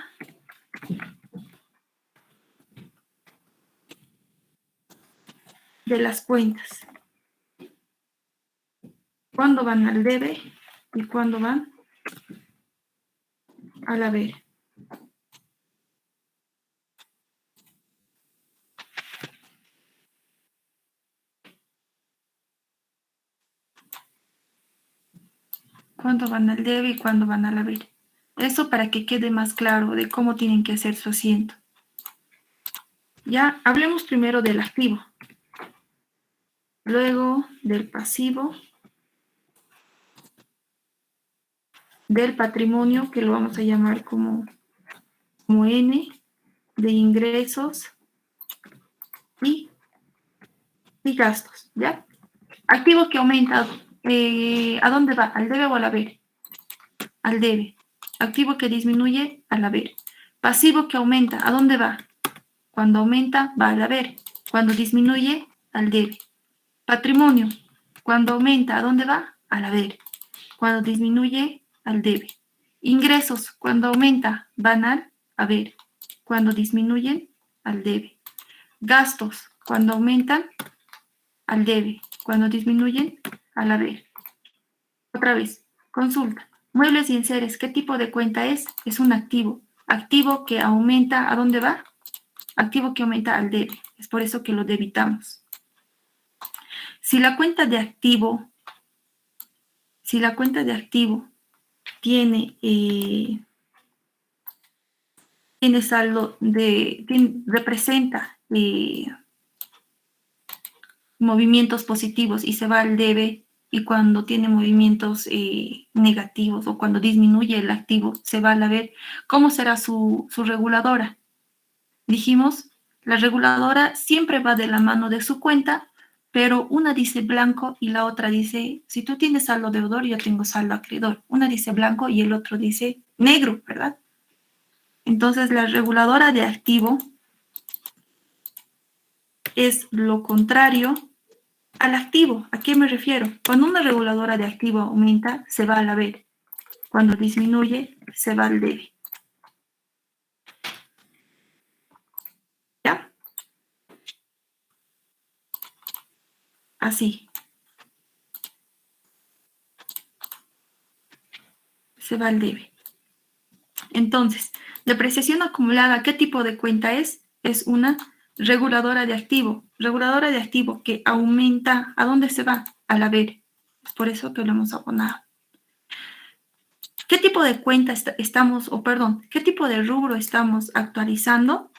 de las cuentas. ¿Cuándo van al debe y cuándo van al haber? ¿Cuándo van al debe y cuándo van al haber? Eso para que quede más claro de cómo tienen que hacer su asiento. Ya, hablemos primero del activo, luego del pasivo, del patrimonio, que lo vamos a llamar como N, de ingresos y gastos, ¿ya? Activo que aumenta, ¿a dónde va? ¿Al debe o al haber? Al debe. Activo que disminuye, al haber. Pasivo que aumenta, ¿a dónde va? Cuando aumenta, va al haber. Cuando disminuye, al debe. Patrimonio, cuando aumenta, ¿a dónde va? Al haber. Cuando disminuye, al debe. Ingresos, cuando aumenta, van al haber. Cuando disminuyen, al debe. Gastos, cuando aumentan, al debe. Cuando disminuyen, al haber. Otra vez, consulta. Muebles y enseres, ¿qué tipo de cuenta es? Es un activo. Activo que aumenta, ¿a dónde va? Activo que aumenta al debe. Es por eso que lo debitamos. Si la cuenta de activo tiene saldo representa movimientos positivos y se va al debe, y cuando tiene movimientos negativos o cuando disminuye el activo se va al haber, ¿cómo será su reguladora? Dijimos, la reguladora siempre va de la mano de su cuenta, pero una dice blanco y la otra dice, si tú tienes saldo deudor, yo tengo saldo acreedor. Una dice blanco y el otro dice negro, ¿verdad? Entonces, la reguladora de activo es lo contrario al activo. ¿A qué me refiero? Cuando una reguladora de activo aumenta, se va al haber. Cuando disminuye, se va al debe. ¿Ya? Así. Se va al debe. Entonces, depreciación acumulada, ¿qué tipo de cuenta es? Es una reguladora de activo. Reguladora de activo que aumenta, ¿a dónde se va? Al haber. Es por eso que lo hemos abonado. ¿Qué tipo de cuenta qué tipo de rubro estamos actualizando?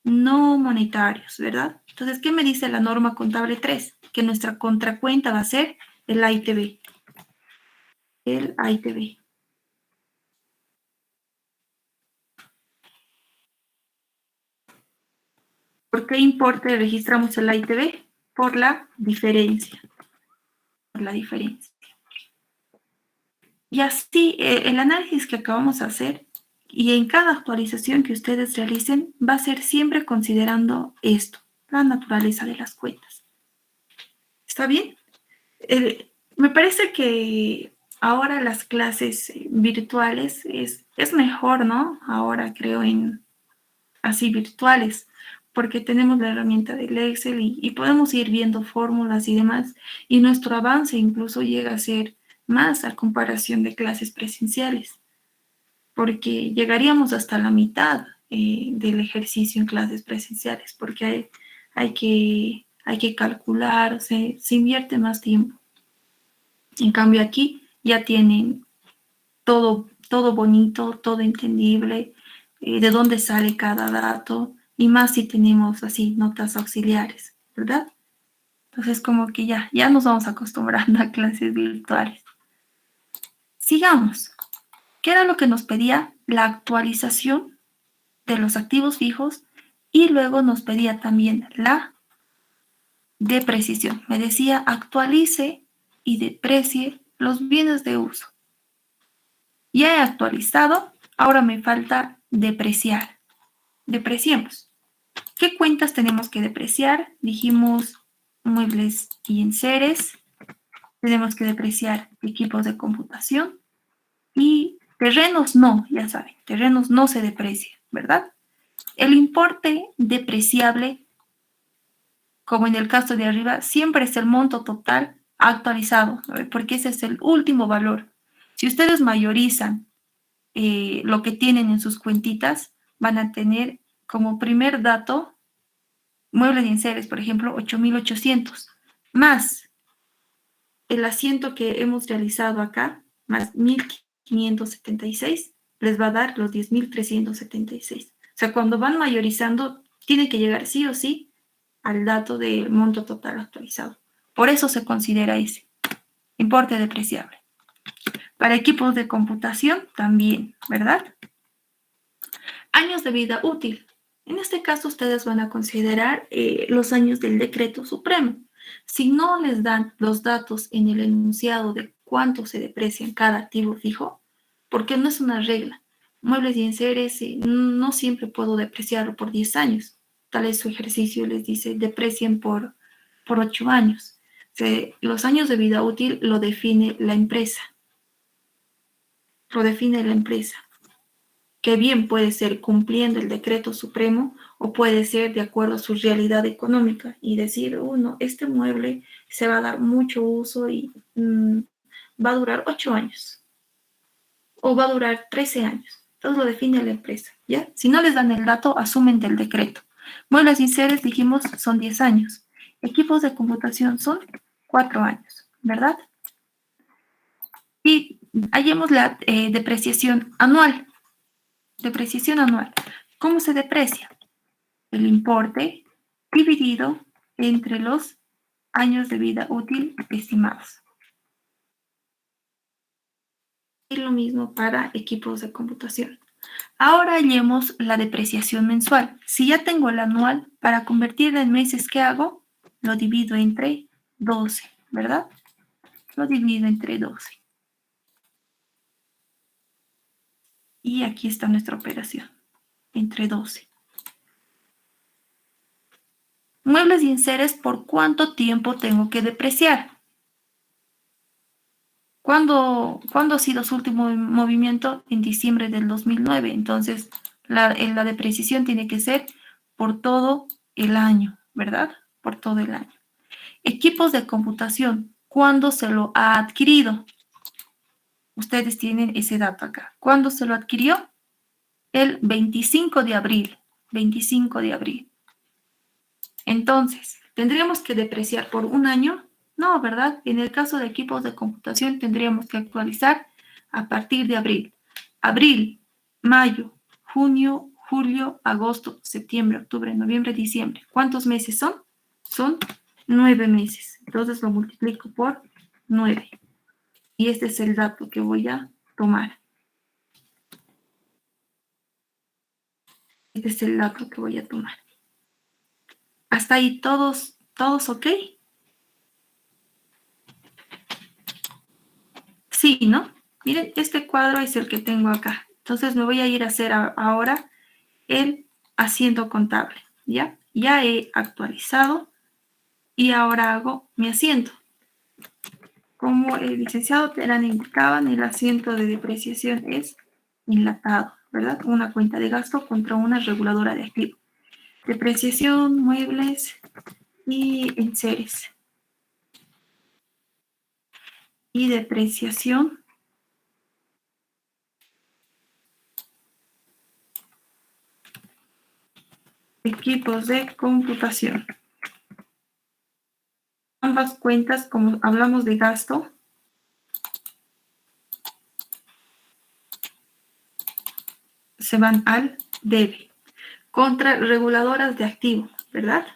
No monetarios, ¿verdad? Entonces, ¿qué me dice la norma contable 3? Que nuestra contracuenta va a ser el AITB. El AITB. ¿Por qué importe registramos el AITB? Por la diferencia. Por la diferencia. Y así, el análisis que acabamos de hacer y en cada actualización que ustedes realicen va a ser siempre considerando esto, la naturaleza de las cuentas. ¿Está bien? Me parece que ahora las clases virtuales es mejor, ¿no? Ahora creo en así virtuales, porque tenemos la herramienta del Excel y podemos ir viendo fórmulas y demás, y nuestro avance incluso llega a ser más a comparación de clases presenciales, porque llegaríamos hasta la mitad del ejercicio en clases presenciales, porque hay que calcular, se invierte más tiempo. En cambio aquí ya tienen todo bonito, todo entendible, de dónde sale cada dato, y más si tenemos así notas auxiliares, ¿verdad? Entonces como que ya nos vamos acostumbrando a clases virtuales. Sigamos. ¿Qué era lo que nos pedía? La actualización de los activos fijos y luego nos pedía también la depreciación. Me decía actualice y deprecie los bienes de uso. Ya he actualizado, ahora me falta depreciar. Depreciemos. ¿Qué cuentas tenemos que depreciar? Dijimos muebles y enseres. Tenemos que depreciar equipos de computación. Y terrenos no, ya saben, terrenos no se deprecia, ¿verdad? El importe depreciable, como en el caso de arriba, siempre es el monto total actualizado, ¿no? Porque ese es el último valor. Si ustedes mayorizan lo que tienen en sus cuentitas, van a tener como primer dato muebles y enseres, por ejemplo, 8.800, más el asiento que hemos realizado acá, más 1.576, les va a dar los 10.376. O sea, cuando van mayorizando, tiene que llegar sí o sí al dato del monto total actualizado. Por eso se considera ese importe depreciable. Para equipos de computación también, ¿verdad? Años de vida útil. En este caso, ustedes van a considerar los años del decreto supremo. Si no les dan los datos en el enunciado de cuánto se deprecia en cada activo fijo, porque no es una regla. Muebles y enseres, no siempre puedo depreciarlo por 10 años. Tal vez su ejercicio les dice deprecien por 8 años. O sea, los años de vida útil lo define la empresa. Lo define la empresa, que bien puede ser cumpliendo el decreto supremo o puede ser de acuerdo a su realidad económica y decir, no, este mueble se va a dar mucho uso y va a durar 8 años o va a durar 13 años. Todo lo define la empresa, ¿ya? Si no les dan el dato, asumen del decreto. Muebles y enseres, dijimos, son 10 años. Equipos de computación son 4 años, ¿verdad? Y hallemos la depreciación anual. Depreciación anual. ¿Cómo se deprecia? El importe dividido entre los años de vida útil estimados. Y lo mismo para equipos de computación. Ahora hallemos la depreciación mensual. Si ya tengo el anual, para convertirla en meses, ¿qué hago? Lo divido entre 12, ¿verdad? Lo divido entre 12. Y aquí está nuestra operación, entre 12. Muebles y enseres, ¿por cuánto tiempo tengo que depreciar? ¿Cuándo ha sido su último movimiento? En diciembre del 2009. Entonces, la depreciación tiene que ser por todo el año, ¿verdad? Por todo el año. Equipos de computación, ¿cuándo se lo ha adquirido? Ustedes tienen ese dato acá. ¿Cuándo se lo adquirió? El 25 de abril. 25 de abril. Entonces, ¿tendríamos que depreciar por un año? No, ¿verdad? En el caso de equipos de computación tendríamos que actualizar a partir de abril. Abril, mayo, junio, julio, agosto, septiembre, octubre, noviembre, diciembre. ¿Cuántos meses son? Son 9 meses. Entonces lo multiplico por 9. Y este es el dato que voy a tomar. Este es el dato que voy a tomar. ¿Hasta ahí todos ok? Sí, ¿no? Miren, este cuadro es el que tengo acá. Entonces me voy a ir a hacer ahora el asiento contable, ¿ya? Ya he actualizado y ahora hago mi asiento. Como el licenciado Terán indicaba, el asiento de depreciación es enlatado, ¿verdad? Una cuenta de gasto contra una reguladora de activo. Depreciación, muebles y enseres. Y depreciación. Equipos de computación. Ambas cuentas, como hablamos de gasto, se van al debe. Contra reguladoras de activo, ¿verdad?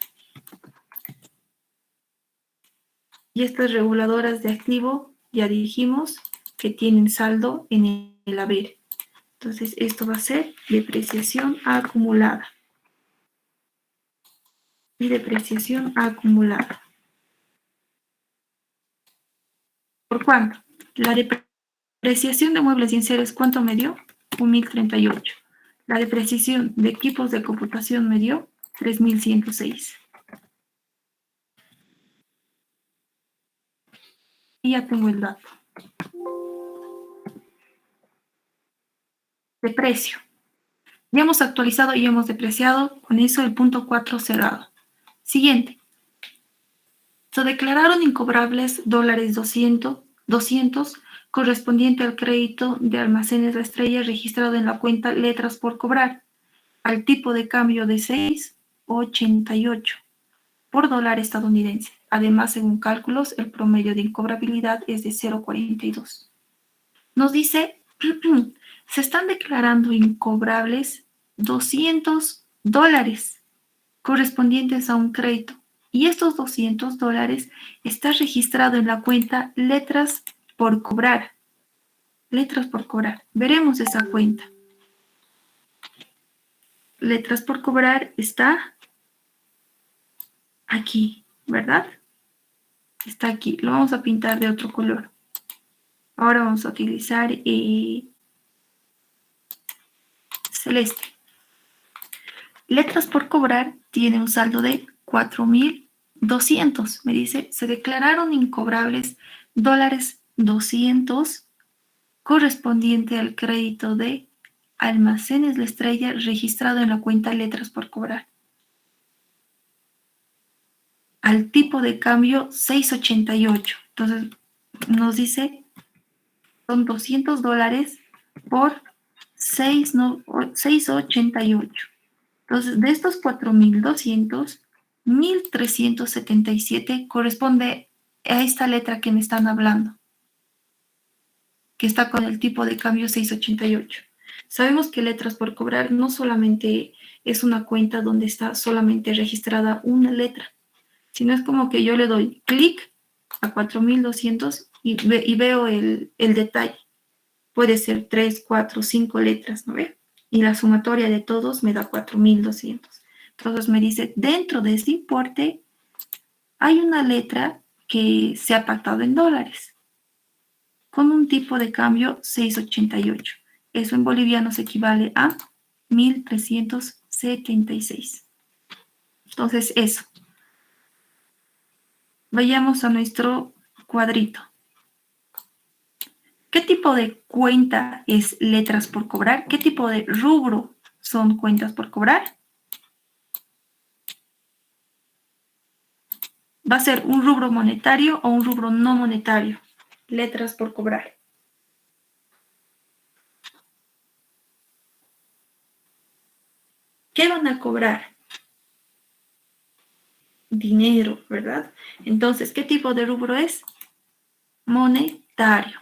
Y estas reguladoras de activo, ya dijimos que tienen saldo en el haber. Entonces, esto va a ser depreciación acumulada. Y depreciación acumulada. ¿Por cuánto? La depreciación de muebles y enseres, ¿cuánto me dio? 1.038. La depreciación de equipos de computación me dio 3.106. Y ya tengo el dato. De precio. Ya hemos actualizado y hemos depreciado, con eso el punto 4 cerrado. Siguiente. Se declararon incobrables dólares 200 correspondiente al crédito de Almacenes La Estrella registrado en la cuenta letras por cobrar, al tipo de cambio de 6,88 por dólar estadounidense. Además, según cálculos, el promedio de incobrabilidad es de 0,42. Nos dice, se están declarando incobrables 200 dólares correspondientes a un crédito. Y estos 200 dólares está registrado en la cuenta letras por cobrar. Letras por cobrar. Veremos esa cuenta. Letras por cobrar está aquí, ¿verdad? Está aquí. Lo vamos a pintar de otro color. Ahora vamos a utilizar celeste. Letras por cobrar tiene un saldo de 4.200. Me dice, se declararon incobrables dólares 200 correspondiente al crédito de Almacenes La Estrella registrado en la cuenta letras por cobrar. Al tipo de cambio 6,88. Entonces nos dice, son 200 dólares por 6,88. Entonces, de estos 4.200, 1.377 corresponde a esta letra que me están hablando, que está con el tipo de cambio 6,88. Sabemos que letras por cobrar no solamente es una cuenta donde está solamente registrada una letra, sino es como que yo le doy clic a 4.200 y veo el detalle. Puede ser 3, 4, 5 letras, ¿no ve? Y la sumatoria de todos me da 4.200. Entonces me dice, dentro de este importe hay una letra que se ha pactado en dólares con un tipo de cambio 6,88. Eso en bolivianos equivale a 1.376. Entonces eso. Vayamos a nuestro cuadrito. ¿Qué tipo de cuenta es letras por cobrar? ¿Qué tipo de rubro son cuentas por cobrar? ¿Va a ser un rubro monetario o un rubro no monetario? Letras por cobrar. ¿Qué van a cobrar? Dinero, ¿verdad? Entonces, ¿qué tipo de rubro es? Monetario.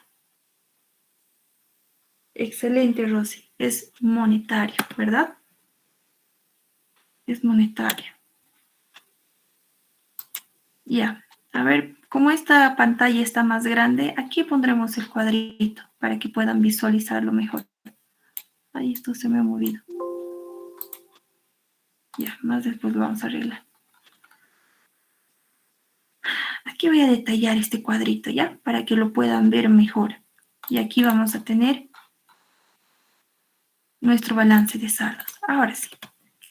Excelente, Rosy. Es monetario, ¿verdad? Es monetario. Ya. A ver, como esta pantalla está más grande, aquí pondremos el cuadrito para que puedan visualizarlo mejor. Ahí esto se me ha movido. Ya, más después lo vamos a arreglar. Aquí voy a detallar este cuadrito, ¿ya? Para que lo puedan ver mejor. Y aquí vamos a tener nuestro balance de saldos. Ahora sí.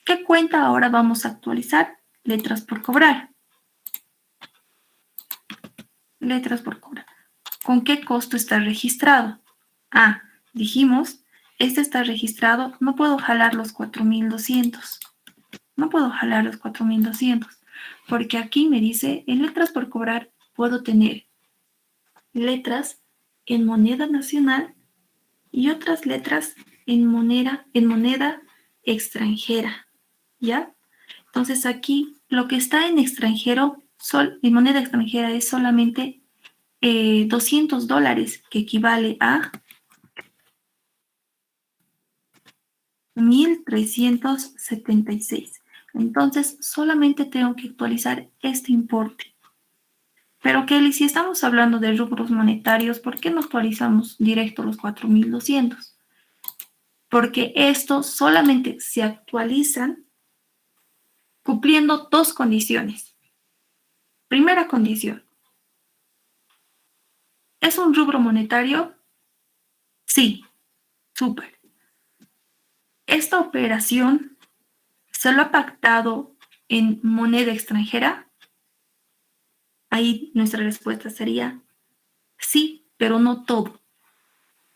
¿Qué cuenta ahora vamos a actualizar? Letras por cobrar. Letras por cobrar. ¿Con qué costo está registrado? Ah, dijimos, este está registrado, no puedo jalar los 4,200. No puedo jalar los 4,200, porque aquí me dice, en letras por cobrar puedo tener letras en moneda nacional y otras letras en moneda extranjera, ¿ya? Entonces aquí lo que está en extranjero, en moneda extranjera es solamente $200, que equivale a 1,376. Entonces solamente tengo que actualizar este importe. Pero Kelly, si estamos hablando de rubros monetarios, ¿por qué no actualizamos directo los 4,200? Porque estos solamente se actualizan cumpliendo dos condiciones. Primera condición, ¿es un rubro monetario? Sí, súper. ¿Esta operación se lo ha pactado en moneda extranjera? Ahí nuestra respuesta sería sí, pero no todo.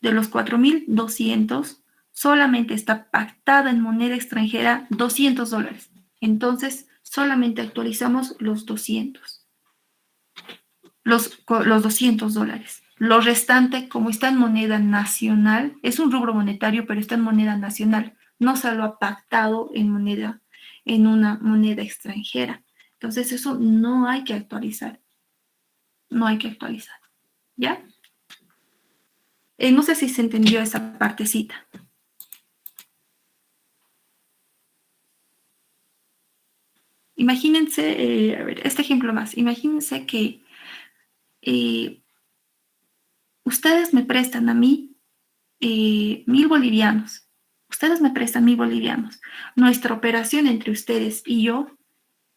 De los 4,200, solamente está pactada en moneda extranjera $200. Entonces, solamente actualizamos los 200. Los $200. Lo restante, como está en moneda nacional, es un rubro monetario, pero está en moneda nacional. No se lo ha pactado en una moneda extranjera. Entonces, eso no hay que actualizar. No hay que actualizar. ¿Ya? No sé si se entendió esa partecita. Imagínense, a ver, este ejemplo más. Imagínense que ustedes me prestan a mí 1,000 bolivianos. Ustedes me prestan 1,000 bolivianos. Nuestra operación entre ustedes y yo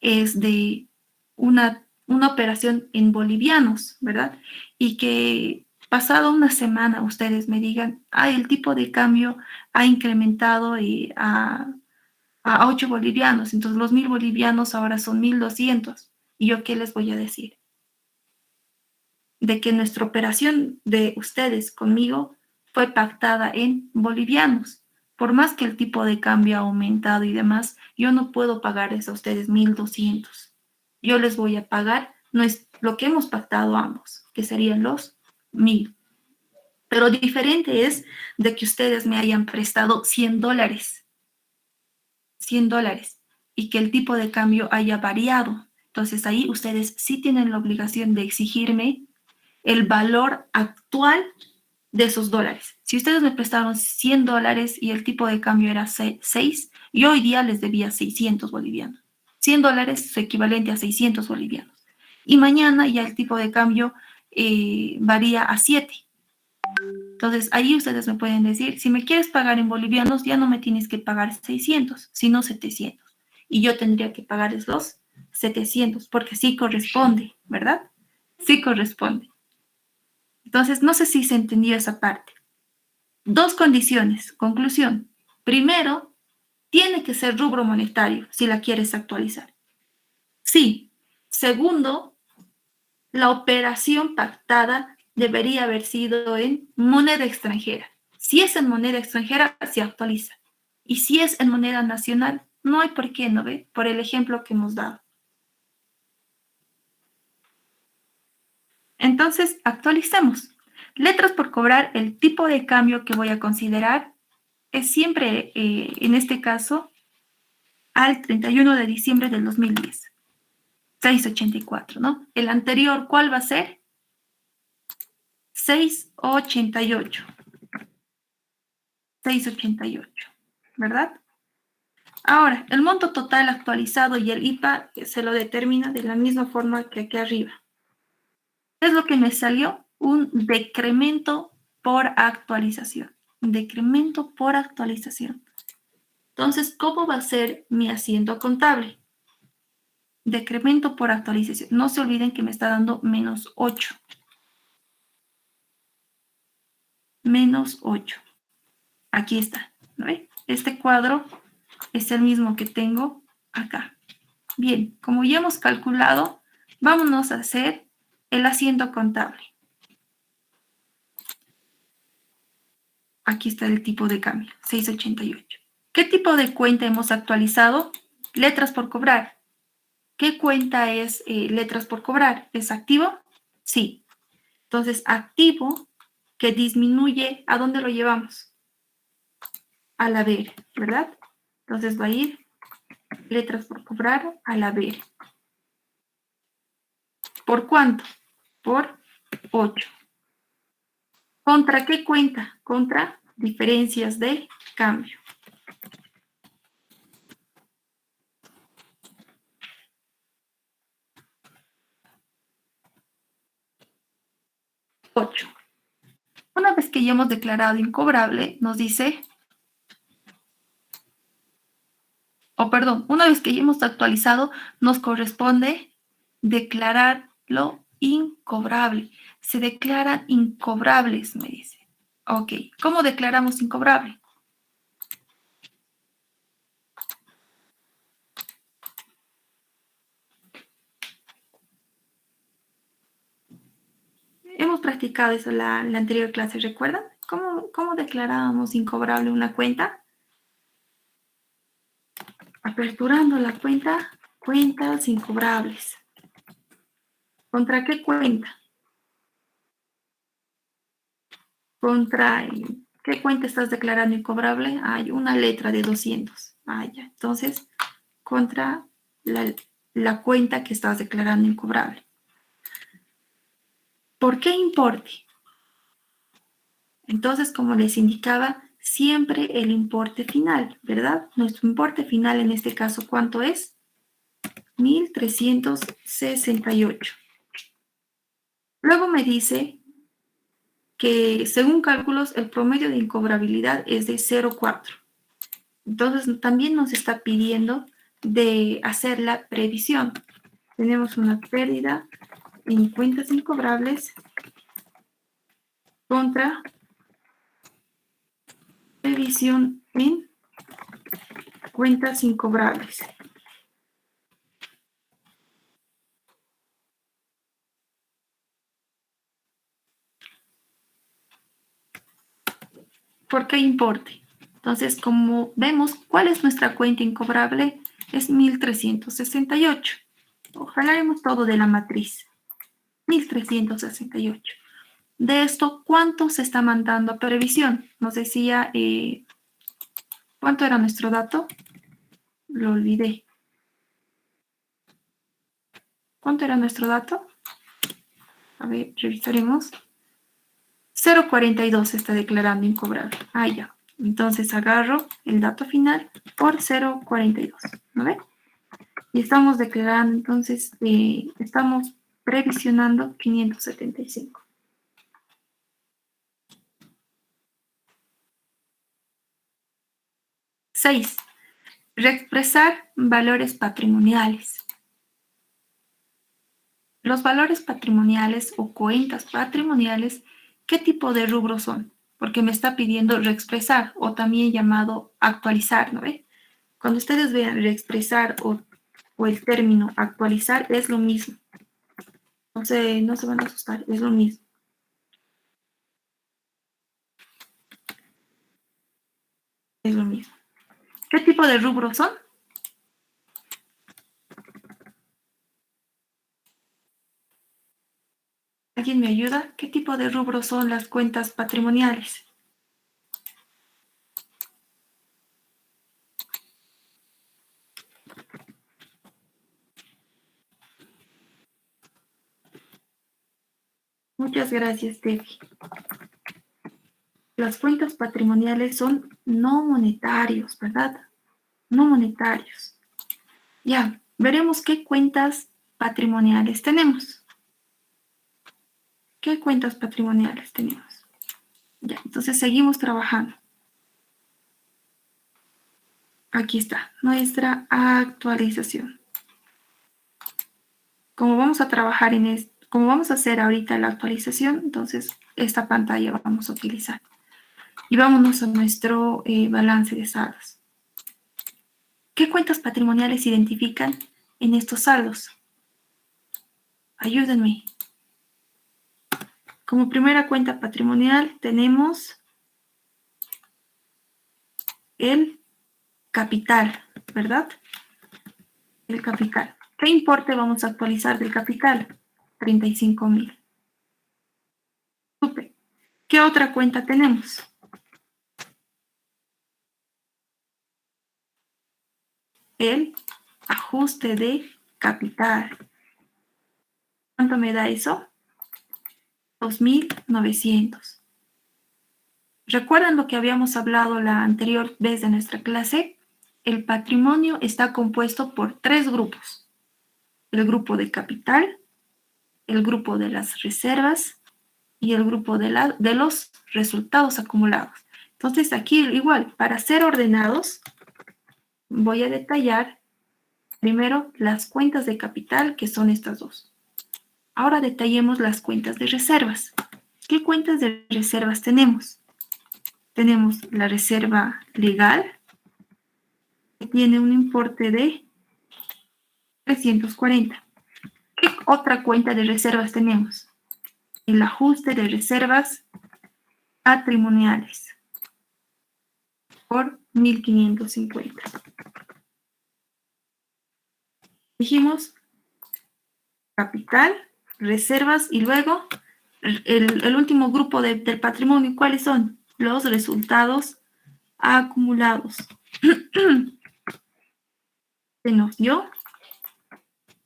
es de una operación en bolivianos, ¿verdad? Y que pasado una semana ustedes me digan, el tipo de cambio ha incrementado a 8 bolivianos, entonces los 1,000 bolivianos ahora son 1,200. ¿Y yo qué les voy a decir? De que nuestra operación de ustedes conmigo fue pactada en bolivianos. Por más que el tipo de cambio ha aumentado y demás, yo no puedo pagarles a ustedes 1,200. Yo les voy a pagar lo que hemos pactado ambos, que serían los 1,000. Pero diferente es de que ustedes me hayan prestado $100. $100 y que el tipo de cambio haya variado. Entonces ahí ustedes sí tienen la obligación de exigirme el valor actual de esos dólares. Si ustedes me prestaron $100 y el tipo de cambio era 6, yo hoy día les debía 600 bolivianos. $100 es equivalente a 600 bolivianos. Y mañana ya el tipo de cambio varía a 7. Entonces, ahí ustedes me pueden decir, si me quieres pagar en bolivianos, ya no me tienes que pagar 600, sino 700. Y yo tendría que pagarles los 700, porque sí corresponde, ¿verdad? Sí corresponde. Entonces, no sé si se entendió esa parte. Dos condiciones. Conclusión. Primero, tiene que ser rubro monetario si la quieres actualizar. Sí. Segundo, la operación pactada debería haber sido en moneda extranjera. Si es en moneda extranjera, se actualiza. Y si es en moneda nacional, no hay por qué, ¿no ve? Por el ejemplo que hemos dado. Entonces, actualicemos. Letras por cobrar, el tipo de cambio que voy a considerar es siempre, en este caso, al 31 de diciembre del 2010. 6,84, ¿no? El anterior, ¿cuál va a ser? 6,88. 688, ¿verdad? Ahora, el monto total actualizado y el IPA se lo determina de la misma forma que aquí arriba. ¿Qué es lo que me salió? Un decremento por actualización. Un decremento por actualización. Entonces, ¿cómo va a ser mi asiento contable? Decremento por actualización. No se olviden que me está dando menos 8. Menos 8. Aquí está. ¿No ve? Este cuadro es el mismo que tengo acá. Bien, como ya hemos calculado, vámonos a hacer el asiento contable. Aquí está el tipo de cambio, 688. ¿Qué tipo de cuenta hemos actualizado? Letras por cobrar. ¿Qué cuenta es letras por cobrar? ¿Es activo? Sí. Entonces, activo que disminuye, ¿a dónde lo llevamos? Al haber, ¿verdad? Entonces va a ir letras por cobrar al haber. ¿Por cuánto? Por 8. ¿Contra qué cuenta? Contra diferencias de cambio. 8. Una vez que ya hemos declarado incobrable, nos dice, una vez que ya hemos actualizado, nos corresponde declararlo incobrable. Se declaran incobrables, me dice. Ok, ¿cómo declaramos incobrable? Hemos practicado eso en la anterior clase, ¿recuerdan? ¿Cómo declarábamos incobrable una cuenta? Aperturando la cuenta, cuentas incobrables. ¿Contra qué cuenta? ¿Contra qué cuenta estás declarando incobrable? Hay una letra de 200. Ya. Entonces, contra la cuenta que estás declarando incobrable. ¿Por qué importe? Entonces, como les indicaba, siempre el importe final, ¿verdad? Nuestro importe final en este caso, ¿cuánto es? 1.368. Luego me dice que según cálculos el promedio de incobrabilidad es de 0,4. Entonces también nos está pidiendo de hacer la previsión. Tenemos una pérdida en cuentas incobrables contra previsión en cuentas incobrables. ¿Por qué importe? Entonces, como vemos, ¿cuál es nuestra cuenta incobrable? Es 1.368. Ojalá haremos todo de la matriz. 1.368. De esto, ¿cuánto se está mandando a previsión? Nos decía, ¿cuánto era nuestro dato? Lo olvidé. ¿Cuánto era nuestro dato? A ver, revisaremos. 0,42 se está declarando incobrable. Ya. Entonces agarro el dato final por 0,42. ¿No ve? Y estamos declarando, entonces, estamos previsionando 575. 6. Reexpresar valores patrimoniales. Los valores patrimoniales o cuentas patrimoniales, ¿qué tipo de rubros son? Porque me está pidiendo reexpresar o también llamado actualizar, ¿no ve? Cuando ustedes vean reexpresar o el término actualizar, es lo mismo. No se van a asustar, es lo mismo. Es lo mismo. ¿Qué tipo de rubros son? ¿Alguien me ayuda? ¿Qué tipo de rubros son las cuentas patrimoniales? Muchas gracias, Debbie. Las cuentas patrimoniales son no monetarios, ¿verdad? No monetarios. Ya, veremos qué cuentas patrimoniales tenemos. ¿Qué cuentas patrimoniales tenemos? Ya, entonces seguimos trabajando. Aquí está, nuestra actualización. Como vamos a trabajar como vamos a hacer ahorita la actualización, entonces esta pantalla vamos a utilizar. Y vámonos a nuestro balance de saldos. ¿Qué cuentas patrimoniales se identifican en estos saldos? Ayúdenme. Como primera cuenta patrimonial tenemos el capital, ¿verdad? El capital. ¿Qué importe vamos a actualizar del capital? 35,000. Súper. ¿Qué otra cuenta tenemos? El ajuste de capital. ¿Cuánto me da eso? 2,900. ¿Recuerdan lo que habíamos hablado la anterior vez de nuestra clase? El patrimonio está compuesto por 3 grupos. El grupo de capital, el grupo de las reservas y el grupo de los resultados acumulados. Entonces aquí igual, para ser ordenados, voy a detallar primero las cuentas de capital, que son estas dos. Ahora detallemos las cuentas de reservas. ¿Qué cuentas de reservas tenemos? Tenemos la reserva legal, que tiene un importe de 340. ¿Qué otra cuenta de reservas tenemos? El ajuste de reservas patrimoniales por 1,550. Dijimos capital, reservas y luego el último grupo del patrimonio. ¿Cuáles son? Los resultados acumulados. Se nos dio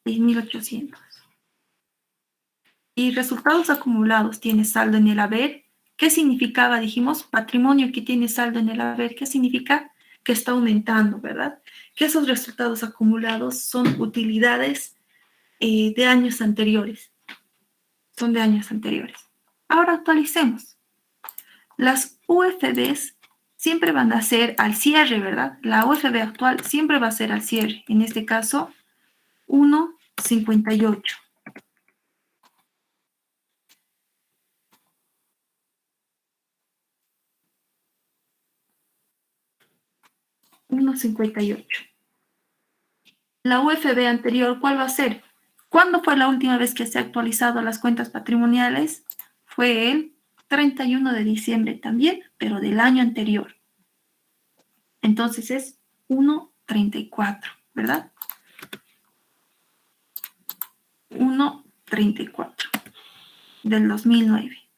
6,800. Y resultados acumulados tiene saldo en el haber. ¿Qué significaba? Dijimos patrimonio que tiene saldo en el haber. ¿Qué significa? Que está aumentando, ¿verdad? Que esos resultados acumulados son utilidades de años anteriores. Son de años anteriores. Ahora actualicemos. Las UFBs siempre van a ser al cierre, ¿verdad? La UFB actual siempre va a ser al cierre. En este caso, 1,58. 1,58. La UFB anterior, ¿cuál va a ser? ¿Cuándo fue la última vez que se ha actualizado las cuentas patrimoniales? Fue el 31 de diciembre también, pero del año anterior. Entonces es 1,34, ¿verdad? 1,34 del 2009.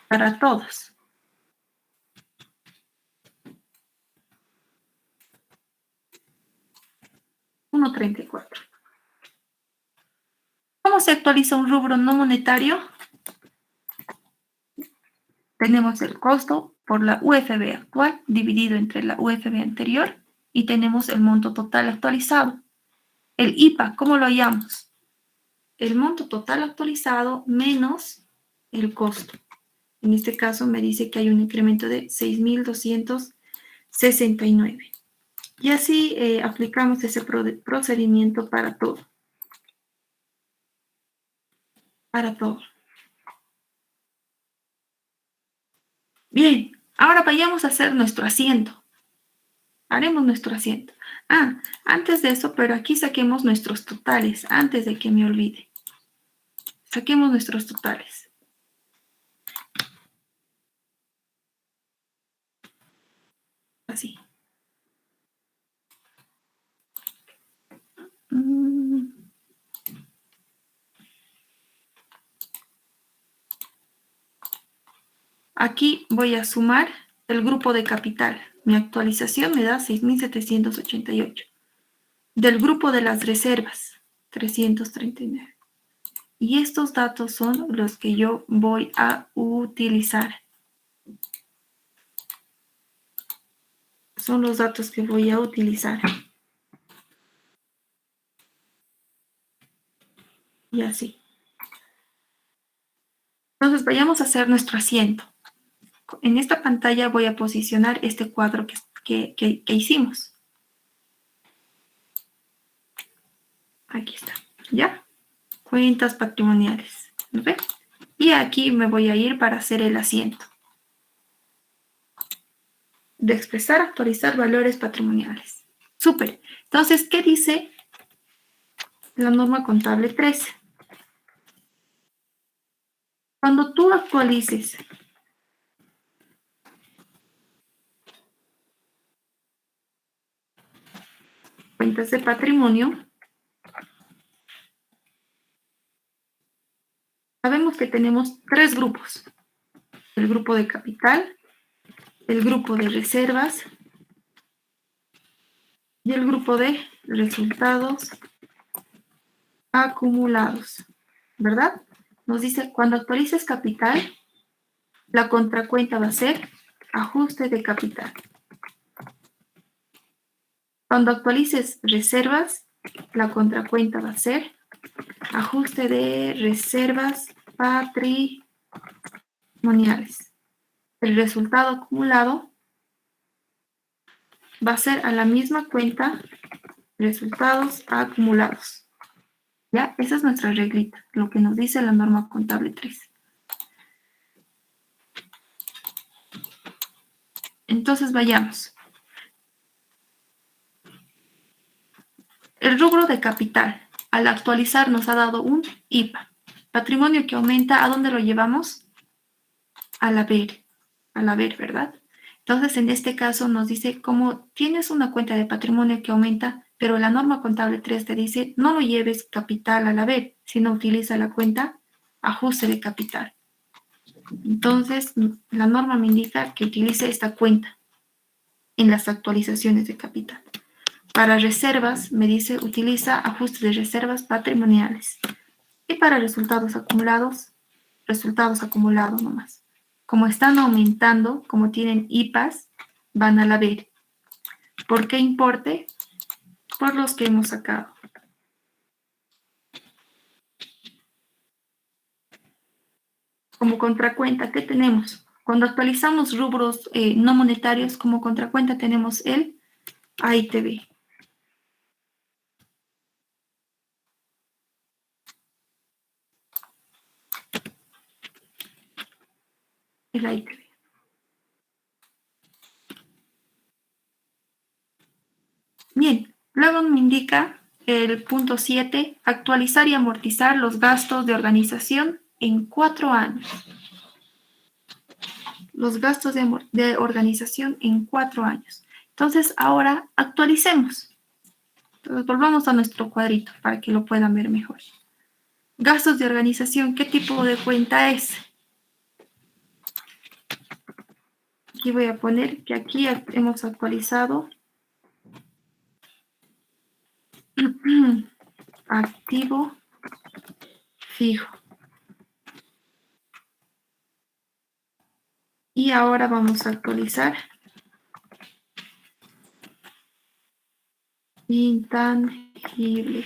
Para todos. $1,34. ¿Cómo se actualiza un rubro no monetario? Tenemos el costo por la UFB actual dividido entre la UFB anterior y tenemos el monto total actualizado. El IPA, ¿cómo lo hallamos? El monto total actualizado menos el costo. En este caso me dice que hay un incremento de 6,269. Y así aplicamos ese procedimiento para todo. Para todo. Bien, ahora vayamos a hacer nuestro asiento. Haremos nuestro asiento. Antes de eso, pero aquí saquemos nuestros totales, antes de que me olvide. Saquemos nuestros totales. Así. Aquí voy a sumar el grupo de capital. Mi actualización me da 6,788. Del grupo de las reservas, 339. Y estos datos son los que yo voy a utilizar. Son los datos que voy a utilizar. Y así. Entonces vayamos a hacer nuestro asiento. En esta pantalla voy a posicionar este cuadro que hicimos. Aquí está, ¿ya? Cuentas patrimoniales. ¿Ve? Y aquí me voy a ir para hacer el asiento. De expresar, actualizar valores patrimoniales. Súper. Entonces, ¿qué dice la norma contable 13? Cuando tú actualices cuentas de patrimonio, sabemos que tenemos 3 grupos. El grupo de capital, el grupo de reservas y el grupo de resultados acumulados, ¿verdad? Nos dice, cuando actualices capital, la contracuenta va a ser ajuste de capital. Cuando actualices reservas, la contracuenta va a ser ajuste de reservas patrimoniales. El resultado acumulado va a ser a la misma cuenta resultados acumulados. ¿Ya? Esa es nuestra reglita, lo que nos dice la norma contable 3. Entonces vayamos. El rubro de capital, al actualizar nos ha dado un IPA. Patrimonio que aumenta, ¿a dónde lo llevamos? Al haber, ¿verdad? Entonces, en este caso nos dice, como tienes una cuenta de patrimonio que aumenta, pero la norma contable 3 te dice, no lo lleves capital al haber, sino utiliza la cuenta ajuste de capital. Entonces, la norma me indica que utilice esta cuenta en las actualizaciones de capital. Para reservas, me dice, utiliza ajuste de reservas patrimoniales. Y para resultados acumulados nomás. Como están aumentando, como tienen IPAs, van al haber. ¿Por qué importe? Por los que hemos sacado. Como contracuenta, ¿qué tenemos? Cuando actualizamos rubros no monetarios, como contracuenta tenemos el AITB. El AITB. Bien, luego me indica el punto 7, actualizar y amortizar los gastos de organización en 4 años. Los gastos de organización en 4 años. Entonces, ahora actualicemos. Entonces, volvamos a nuestro cuadrito para que lo puedan ver mejor. Gastos de organización, ¿qué tipo de cuenta es? Aquí voy a poner que aquí hemos actualizado activo fijo. Y ahora vamos a actualizar intangible.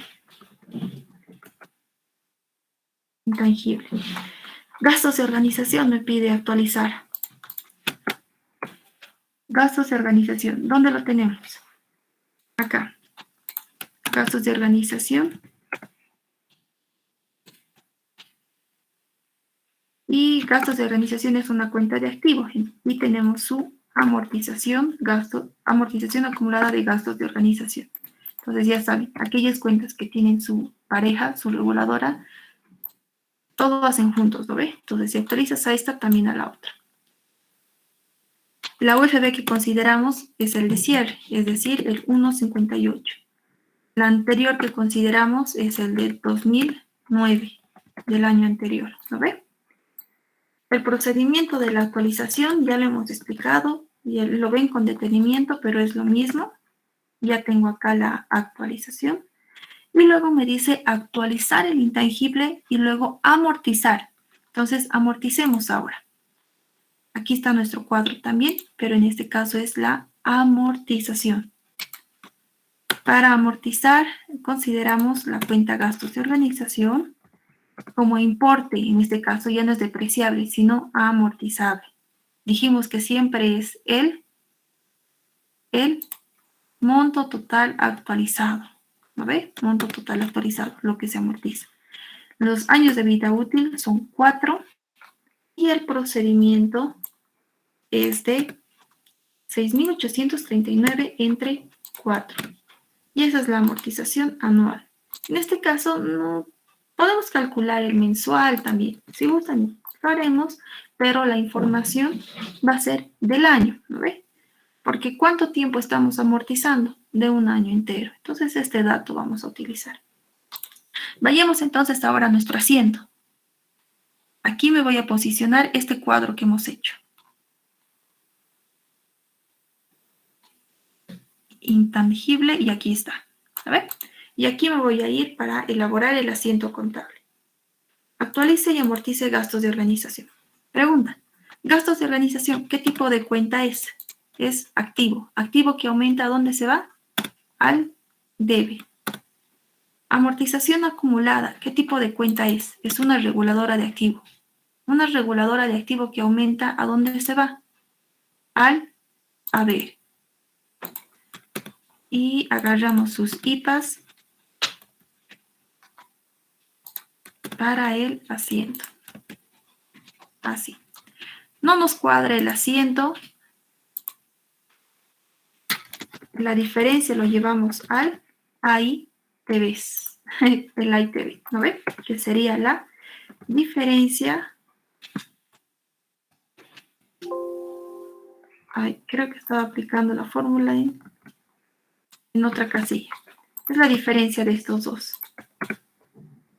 Intangible. Gastos de organización me pide actualizar. Gastos de organización, ¿dónde lo tenemos? Acá. Gastos de organización. Y gastos de organización es una cuenta de activos. Y tenemos su amortización, amortización acumulada de gastos de organización. Entonces ya saben, aquellas cuentas que tienen su pareja, su reguladora, todo hacen juntos, ¿lo ve? Entonces si actualizas a esta, también a la otra. La UFB que consideramos es el de cierre, es decir, el 1.58. La anterior que consideramos es el del 2009, del año anterior, ¿lo ve? El procedimiento de la actualización ya lo hemos explicado, y lo ven con detenimiento, pero es lo mismo. Ya tengo acá la actualización. Y luego me dice actualizar el intangible y luego amortizar. Entonces, amorticemos ahora. Aquí está nuestro cuadro también, pero en este caso es la amortización. Para amortizar, consideramos la cuenta gastos de organización como importe. En este caso ya no es depreciable, sino amortizable. Dijimos que siempre es el monto total actualizado. ¿No ve? Monto total actualizado, lo que se amortiza. Los años de vida útil son 4 y el procedimiento es de 6.839 entre 4. Y esa es la amortización anual. En este caso, no podemos calcular el mensual también. Si gustan, lo haremos, pero la información va a ser del año, ¿no ve? Porque ¿cuánto tiempo estamos amortizando? De un año entero. Entonces, este dato vamos a utilizar. Vayamos entonces ahora a nuestro asiento. Aquí me voy a posicionar este cuadro que hemos hecho. Intangible, y aquí está. A ver, y aquí me voy a ir para elaborar el asiento contable. Actualice y amortice gastos de organización. Pregunta, gastos de organización, ¿qué tipo de cuenta es? Es activo. Activo que aumenta, ¿a dónde se va? Al debe. Amortización acumulada, ¿qué tipo de cuenta es? Es una reguladora de activo. Una reguladora de activo que aumenta, ¿a dónde se va? Al haber. Y agarramos sus IPAs para el asiento. Así. No nos cuadra el asiento. La diferencia lo llevamos al AITB. El AITB, ¿no ve? Que sería la diferencia. Ay, creo que estaba aplicando la fórmula en otra casilla. Es la diferencia de estos dos.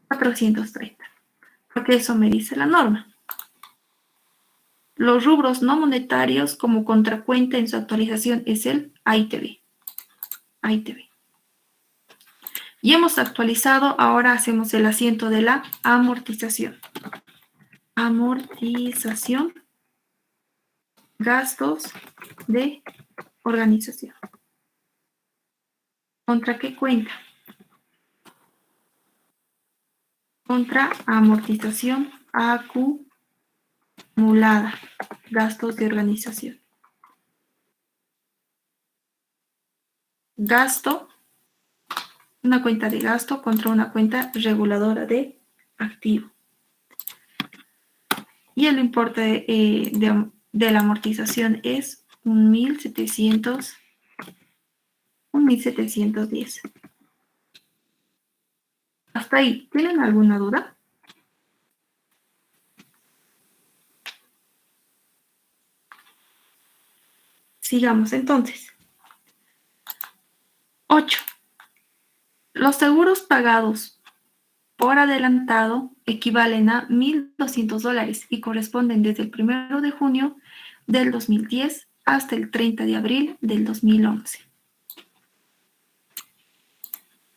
430. Porque eso me dice la norma. Los rubros no monetarios como contracuenta en su actualización es el AITB. AITB. Y hemos actualizado, ahora hacemos el asiento de la amortización. Amortización, gastos de organización. ¿Contra qué cuenta? Contra amortización acumulada, gastos de organización. Gasto, una cuenta de gasto contra una cuenta reguladora de activo. Y el importe de la amortización es 1.710. Hasta ahí, ¿tienen alguna duda? Sigamos entonces. 8. Los seguros pagados por adelantado equivalen a $1.200 y corresponden desde el 1 de junio del 2010 hasta el 30 de abril del 2011.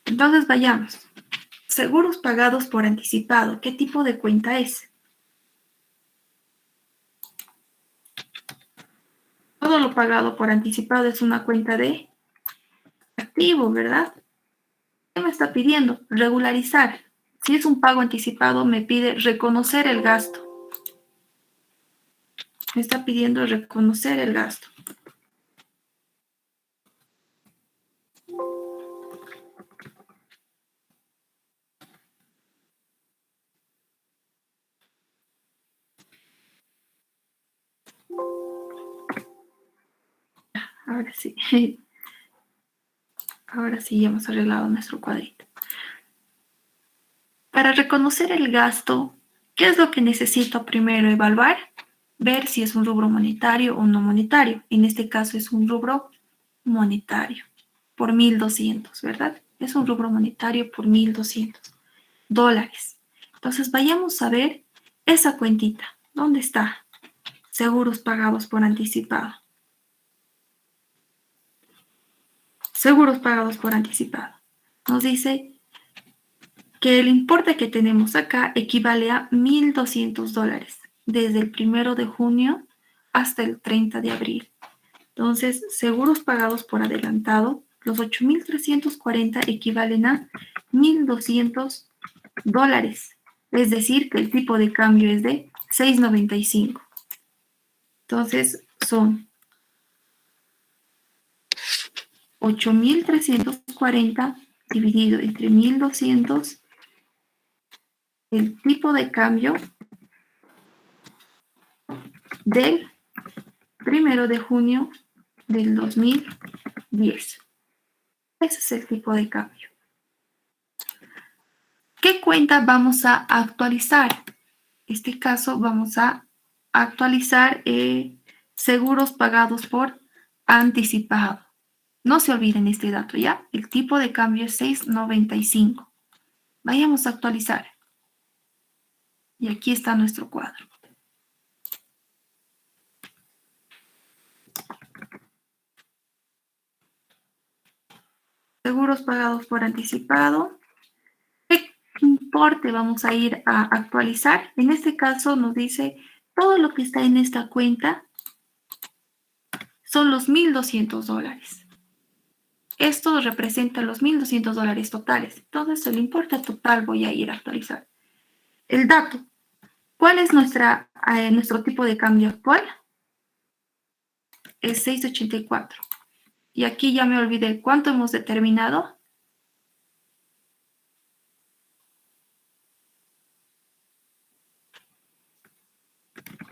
Entonces vayamos. Seguros pagados por anticipado. ¿Qué tipo de cuenta es? Todo lo pagado por anticipado es una cuenta de activo, ¿verdad? ¿Qué me está pidiendo? Regularizar. Si es un pago anticipado, me pide reconocer el gasto. Me está pidiendo reconocer el gasto. Ahora sí. Ahora sí, ya hemos arreglado nuestro cuadrito. Para reconocer el gasto, ¿qué es lo que necesito primero evaluar? Ver si es un rubro monetario o no monetario. En este caso es un rubro monetario por 1.200, ¿verdad? Es un rubro monetario por $1.200. Entonces vayamos a ver esa cuentita. ¿Dónde está? Seguros pagados por anticipado. Seguros pagados por anticipado. Nos dice que el importe que tenemos acá equivale a $1,200 desde el 1 de junio hasta el 30 de abril. Entonces, seguros pagados por adelantado, los 8,340 equivalen a $1,200. Es decir, que el tipo de cambio es de 6.95. Entonces, son 8,340 dividido entre 1,200, el tipo de cambio del 1 de junio del 2010. Ese es el tipo de cambio. ¿Qué cuenta vamos a actualizar? En este caso vamos a actualizar seguros pagados por anticipado. No se olviden este dato, ¿ya? El tipo de cambio es 6.95. Vayamos a actualizar. Y aquí está nuestro cuadro. Seguros pagados por anticipado. ¿Qué importe vamos a ir a actualizar? En este caso nos dice todo lo que está en esta cuenta son los $1,200. Esto representa los $1,200 totales. Entonces, el importe total voy a ir a actualizar. El dato. ¿Cuál es nuestro tipo de cambio actual? Es 6.84. Y aquí ya me olvidé cuánto hemos determinado.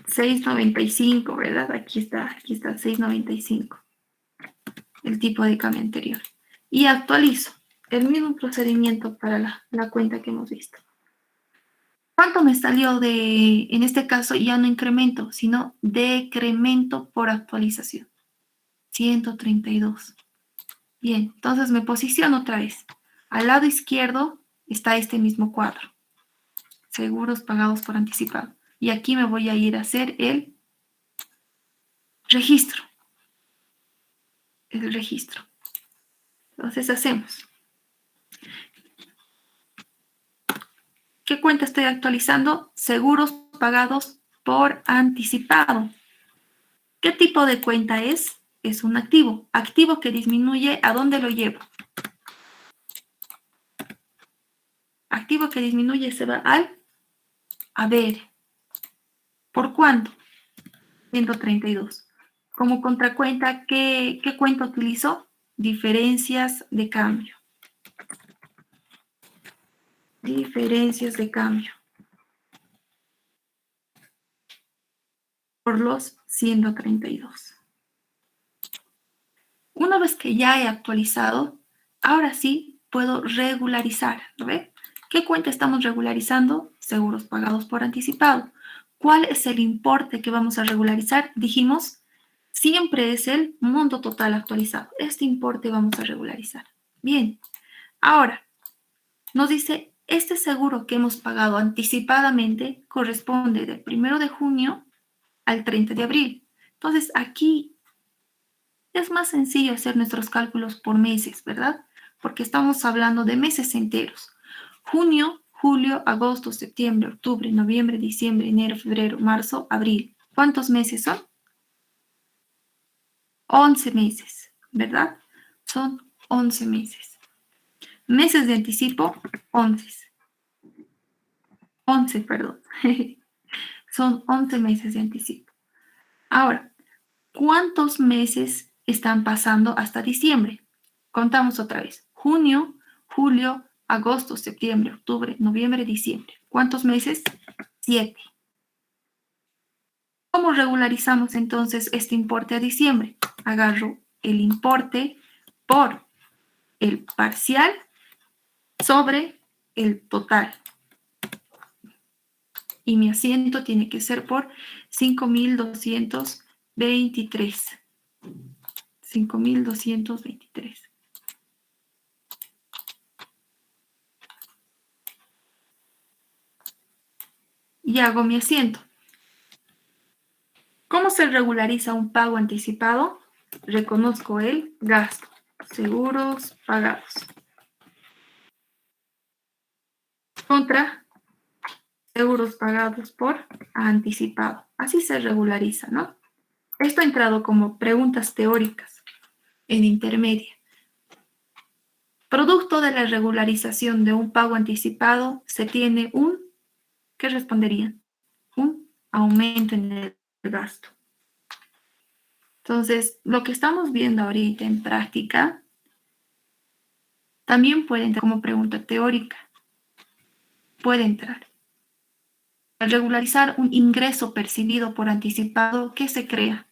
$6.95, ¿verdad? Aquí está 6.95. El tipo de cambio anterior. Y actualizo el mismo procedimiento para la cuenta que hemos visto. ¿Cuánto me salió en este caso ya no incremento, sino decremento por actualización? 132. Bien, entonces me posiciono otra vez. Al lado izquierdo está este mismo cuadro. Seguros pagados por anticipado. Y aquí me voy a ir a hacer el registro. El registro. Entonces hacemos. ¿Qué cuenta estoy actualizando? Seguros pagados por anticipado. ¿Qué tipo de cuenta es? Es un activo. Activo que disminuye, ¿a dónde lo llevo? Activo que disminuye se va al haber. ¿Por cuánto? 132. Como contracuenta, ¿qué cuenta utilizo? Diferencias de cambio. Diferencias de cambio. Por los 132. Una vez que ya he actualizado, ahora sí puedo regularizar. ¿Lo ve? ¿Qué cuenta estamos regularizando? Seguros pagados por anticipado. ¿Cuál es el importe que vamos a regularizar? Dijimos, siempre es el monto total actualizado. Este importe vamos a regularizar. Bien, ahora nos dice, este seguro que hemos pagado anticipadamente corresponde del 1 de junio al 30 de abril. Entonces, aquí es más sencillo hacer nuestros cálculos por meses, ¿verdad? Porque estamos hablando de meses enteros. Junio, julio, agosto, septiembre, octubre, noviembre, diciembre, enero, febrero, marzo, abril. ¿Cuántos meses son? 11 meses, ¿verdad? Son 11 meses. Meses de anticipo, 11. 11, perdón. Son 11 meses de anticipo. Ahora, ¿cuántos meses están pasando hasta diciembre? Contamos otra vez. Junio, julio, agosto, septiembre, octubre, noviembre, diciembre. ¿Cuántos meses? 7. ¿Cómo regularizamos entonces este importe a diciembre? Agarro el importe por el parcial sobre el total. Y mi asiento tiene que ser por 5,223. 5,223. Y hago mi asiento. ¿Cómo se regulariza un pago anticipado? Reconozco el gasto. Seguros pagados. contra euros pagados por anticipado. Así se regulariza, ¿no? Esto ha entrado como preguntas teóricas en intermedia. Producto de la regularización de un pago anticipado, se tiene un, ¿qué responderían? Un aumento en el gasto. Entonces, lo que estamos viendo ahorita en práctica también puede entrar como pregunta teórica. Puede entrar. Al regularizar un ingreso percibido por anticipado, ¿qué se crea?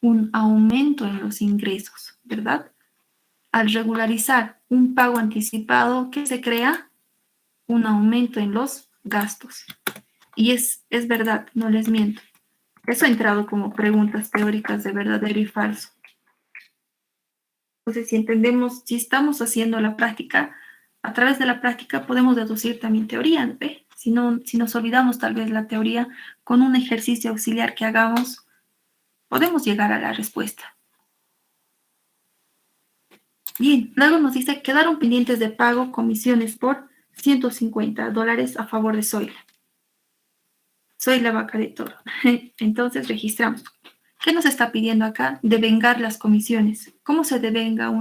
Un aumento en los ingresos, ¿verdad? Al regularizar un pago anticipado, ¿qué se crea? Un aumento en los gastos. Y es verdad, no les miento. Eso ha entrado como preguntas teóricas de verdadero y falso. Entonces, si entendemos, si estamos haciendo la práctica, a través de la práctica podemos deducir también teoría, ¿ve? Si nos olvidamos tal vez la teoría, con un ejercicio auxiliar que hagamos, podemos llegar a la respuesta. Bien, luego nos dice, quedaron pendientes de pago comisiones por $150 a favor de Zoila. Soy la vaca de toro. Entonces registramos. ¿Qué nos está pidiendo acá? Devengar las comisiones. ¿Cómo se devenga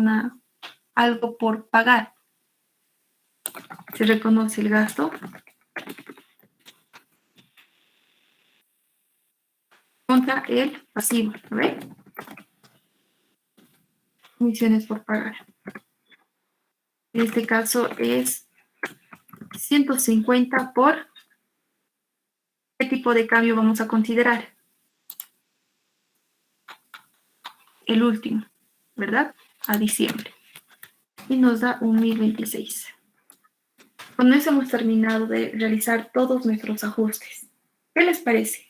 algo por pagar? Se reconoce el gasto contra el pasivo, ¿ve? Comisiones por pagar. En este caso es 150 por... ¿Qué tipo de cambio vamos a considerar? El último, ¿verdad? A diciembre. Y nos da un 1026. Con eso hemos terminado de realizar todos nuestros ajustes. ¿Qué les parece?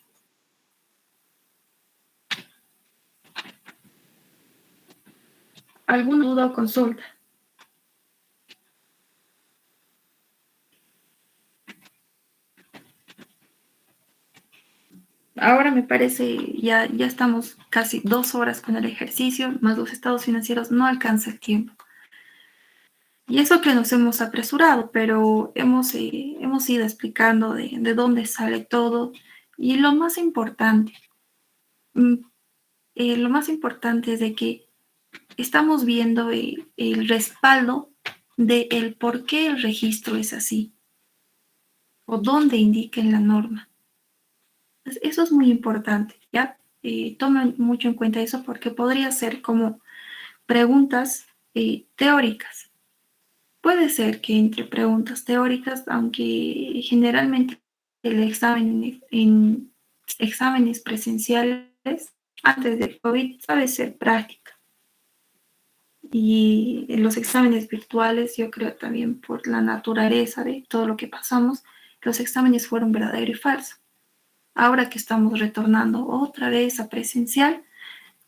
¿Alguna duda o consulta? Ahora me parece, ya estamos casi 2 horas con el ejercicio, más los estados financieros, no alcanza el tiempo. Y eso que nos hemos apresurado, pero hemos ido explicando de dónde sale todo. Y lo más importante es de que estamos viendo el respaldo de el por qué el registro es así, o dónde indica en la norma. Entonces, eso es muy importante, ¿ya? Tomen mucho en cuenta eso porque podría ser como preguntas teóricas. Puede ser que entre preguntas teóricas, aunque generalmente el examen en exámenes presenciales antes del COVID sabe ser práctica. Y en los exámenes virtuales, yo creo también por la naturaleza de todo lo que pasamos, los exámenes fueron verdadero y falso. Ahora que estamos retornando otra vez a presencial,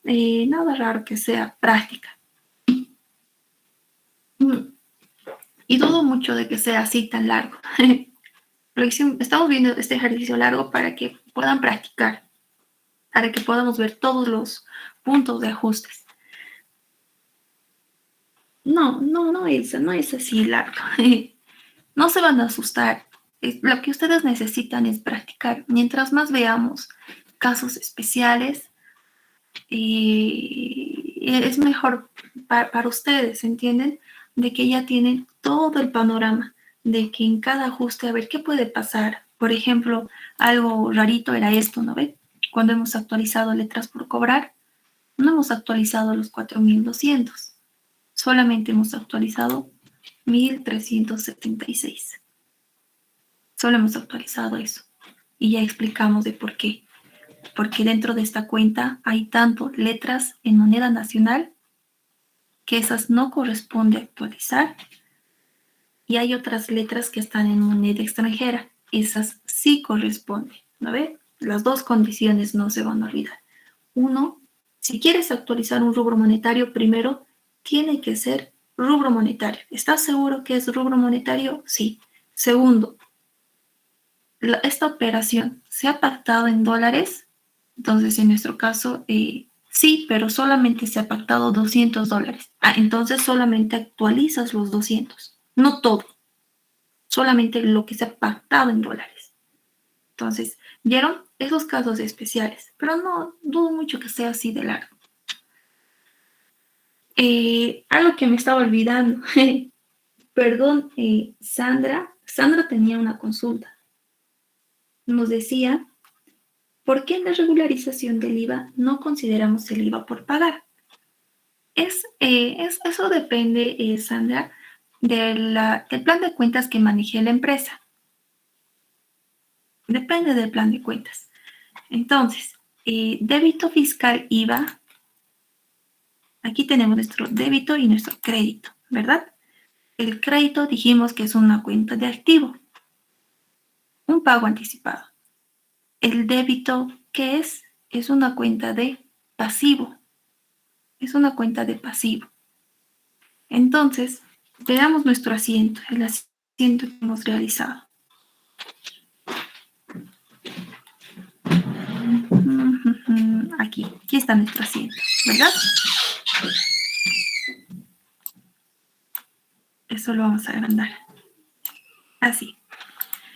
nada raro que sea práctica. Y dudo mucho de que sea así tan largo. Estamos viendo este ejercicio largo para que puedan practicar, para que podamos ver todos los puntos de ajustes. No es así largo. No se van a asustar. Lo que ustedes necesitan es practicar. Mientras más veamos casos especiales, es mejor para ustedes, ¿entienden? De que ya tienen todo el panorama, de que en cada ajuste, a ver qué puede pasar. Por ejemplo, algo rarito era esto, ¿no ve? Cuando hemos actualizado letras por cobrar, no hemos actualizado los 4.200, solamente hemos actualizado 1.376. Solo hemos actualizado eso y ya explicamos de por qué. Porque dentro de esta cuenta hay tanto letras en moneda nacional que esas no corresponde actualizar y hay otras letras que están en moneda extranjera. Esas sí corresponden, ¿no ve? Las dos condiciones no se van a olvidar. Uno, si quieres actualizar un rubro monetario, primero tiene que ser rubro monetario. ¿Estás seguro que es rubro monetario? Sí. Segundo, esta operación se ha pactado en dólares. Entonces, en nuestro caso, sí, pero solamente se ha pactado $200. Entonces solamente actualizas los 200, no todo. solamente lo que se ha pactado en dólares. Entonces, ¿vieron? Esos casos especiales, pero no dudo mucho que sea así de largo. Algo que me estaba olvidando, perdón, Sandra tenía una consulta. Nos decía, ¿por qué en la regularización del IVA no consideramos el IVA por pagar? Eso depende, Sandra, del plan de cuentas que maneje la empresa. Depende del plan de cuentas. Entonces, débito fiscal IVA, aquí tenemos nuestro débito y nuestro crédito, ¿verdad? El crédito dijimos que es una cuenta de activo, un pago anticipado. El débito, ¿qué es? Es una cuenta de pasivo. Es una cuenta de pasivo. Entonces, veamos nuestro asiento, el asiento que hemos realizado. Aquí está nuestro asiento, ¿verdad? Eso lo vamos a agrandar. Así.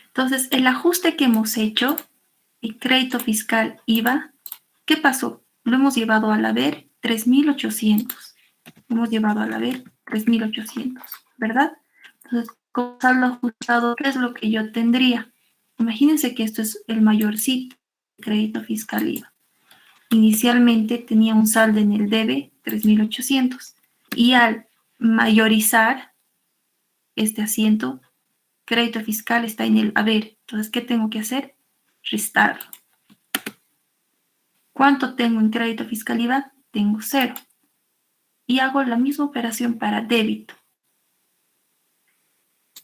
Entonces, el ajuste que hemos hecho, el crédito fiscal IVA, ¿qué pasó? Lo hemos llevado al haber 3.800. Hemos llevado al haber 3.800, ¿verdad? Entonces, con saldo ajustado, ¿qué es lo que yo tendría? Imagínense que esto es el mayorcito crédito fiscal IVA. Inicialmente tenía un saldo en el debe 3.800 y al mayorizar este asiento, crédito fiscal está en el haber. Entonces, ¿qué tengo que hacer? Restarlo. ¿Cuánto tengo en crédito fiscal IVA? Tengo 0. Y hago la misma operación para débito.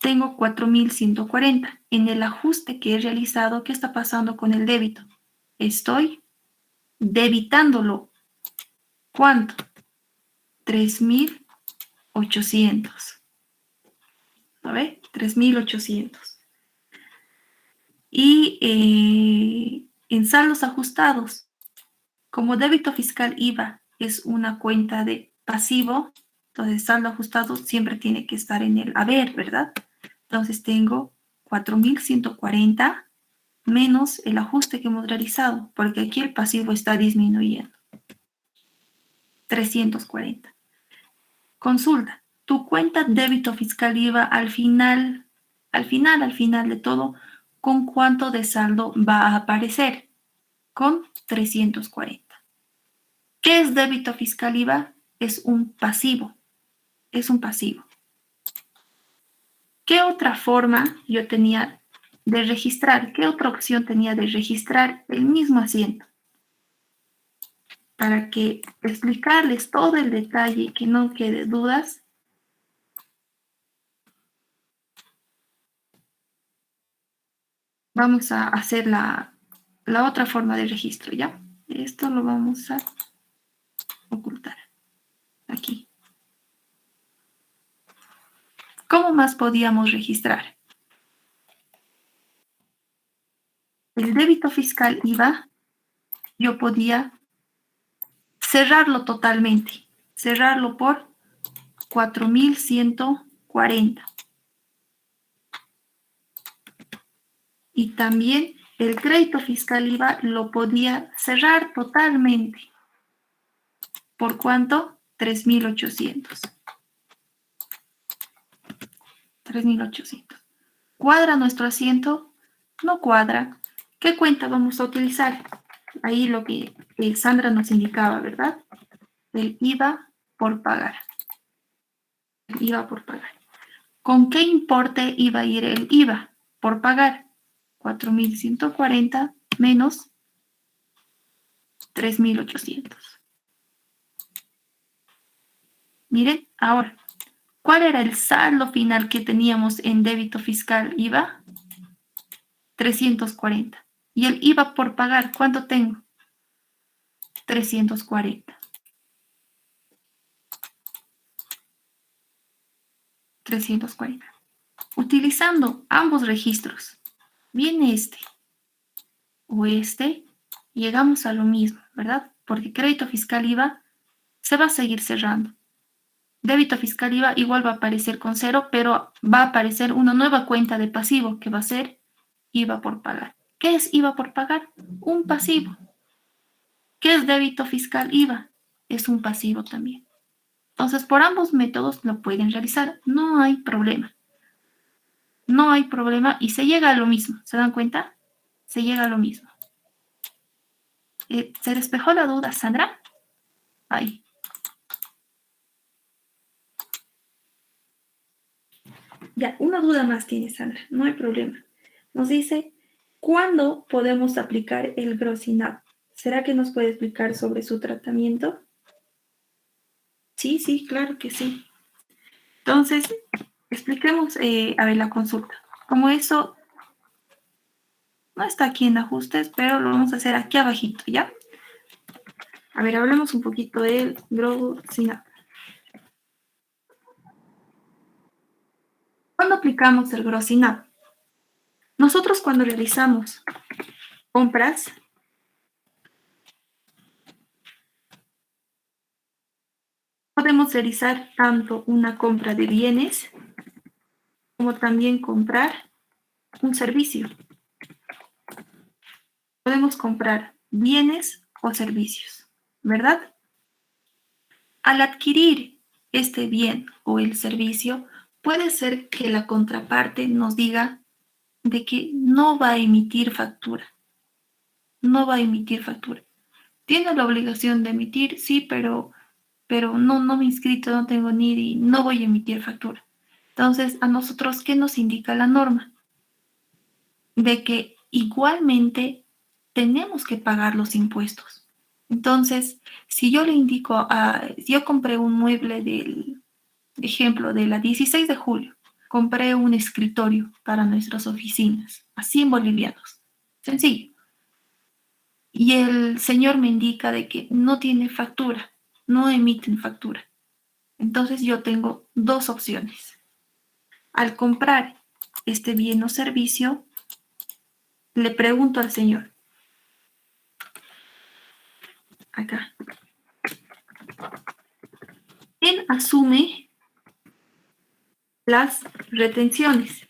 Tengo 4.140. En el ajuste que he realizado, ¿qué está pasando con el débito? Estoy debitándolo. ¿Cuánto? 3.800. ¿A ver? 3.800. Y en saldos ajustados, como débito fiscal IVA es una cuenta de pasivo, entonces saldo ajustado siempre tiene que estar en el haber, ¿verdad? Entonces tengo 4.140 menos el ajuste que hemos realizado, porque aquí el pasivo está disminuyendo. 340. Consulta, tu cuenta débito fiscal IVA al final de todo, ¿con cuánto de saldo va a aparecer? Con 340. ¿Qué es débito fiscal IVA? Es un pasivo. Es un pasivo. ¿Qué otra forma yo tenía de registrar? ¿Qué otra opción tenía de registrar el mismo asiento? Para que explicarles todo el detalle y que no quede dudas. Vamos a hacer la otra forma de registro, ¿ya? Esto lo vamos a ocultar. Aquí. ¿Cómo más podíamos registrar? El débito fiscal IVA, yo podía cerrarlo totalmente. Cerrarlo por 4.140. Y también el crédito fiscal IVA lo podía cerrar totalmente. ¿Por cuánto? 3.800. 3.800. ¿Cuadra nuestro asiento? No cuadra. ¿Qué cuenta vamos a utilizar? Ahí lo que Sandra nos indicaba, ¿verdad? El IVA por pagar. El IVA por pagar. ¿Con qué importe iba a ir el IVA por pagar? 4.140 menos 3.800. Miren, ahora, ¿cuál era el saldo final que teníamos en débito fiscal IVA? 340. ¿Y el IVA por pagar cuánto tengo? 340. 340. Utilizando ambos registros, viene este o este, llegamos a lo mismo, ¿verdad? Porque crédito fiscal IVA se va a seguir cerrando. Débito fiscal IVA igual va a aparecer con 0, pero va a aparecer una nueva cuenta de pasivo que va a ser IVA por pagar. ¿Qué es IVA por pagar? Un pasivo. ¿Qué es débito fiscal IVA? Es un pasivo también. Entonces, por ambos métodos lo pueden realizar. No hay problema. No hay problema y se llega a lo mismo. ¿Se dan cuenta? Se llega a lo mismo. ¿Se despejó la duda, Sandra? Ahí. Ya, una duda más tiene Sandra. No hay problema. Nos dice, ¿cuándo podemos aplicar el Grosinab? ¿Será que nos puede explicar sobre su tratamiento? Sí, sí, claro que sí. Entonces, expliquemos, a ver, la consulta. Como eso no está aquí en ajustes, pero lo vamos a hacer aquí abajito, ¿ya? A ver, hablemos un poquito del Grosinab. ¿Cuándo aplicamos el Grosinab? Nosotros cuando realizamos compras, podemos realizar tanto una compra de bienes como también comprar un servicio. Podemos comprar bienes o servicios, ¿verdad? Al adquirir este bien o el servicio, puede ser que la contraparte nos diga de que no va a emitir factura. No va a emitir factura. Tiene la obligación de emitir, sí, pero no me he inscrito, no tengo NIDI, no voy a emitir factura. Entonces, a nosotros, ¿qué nos indica la norma? De que igualmente tenemos que pagar los impuestos. Entonces, si yo le indico, si yo compré un mueble del ejemplo de la 16 de julio, compré un escritorio para nuestras oficinas, a 100 bolivianos. Sencillo. Y el señor me indica de que no tiene factura, no emiten factura. Entonces yo tengo dos opciones. Al comprar este bien o servicio, le pregunto al señor, acá, ¿quién asume las retenciones?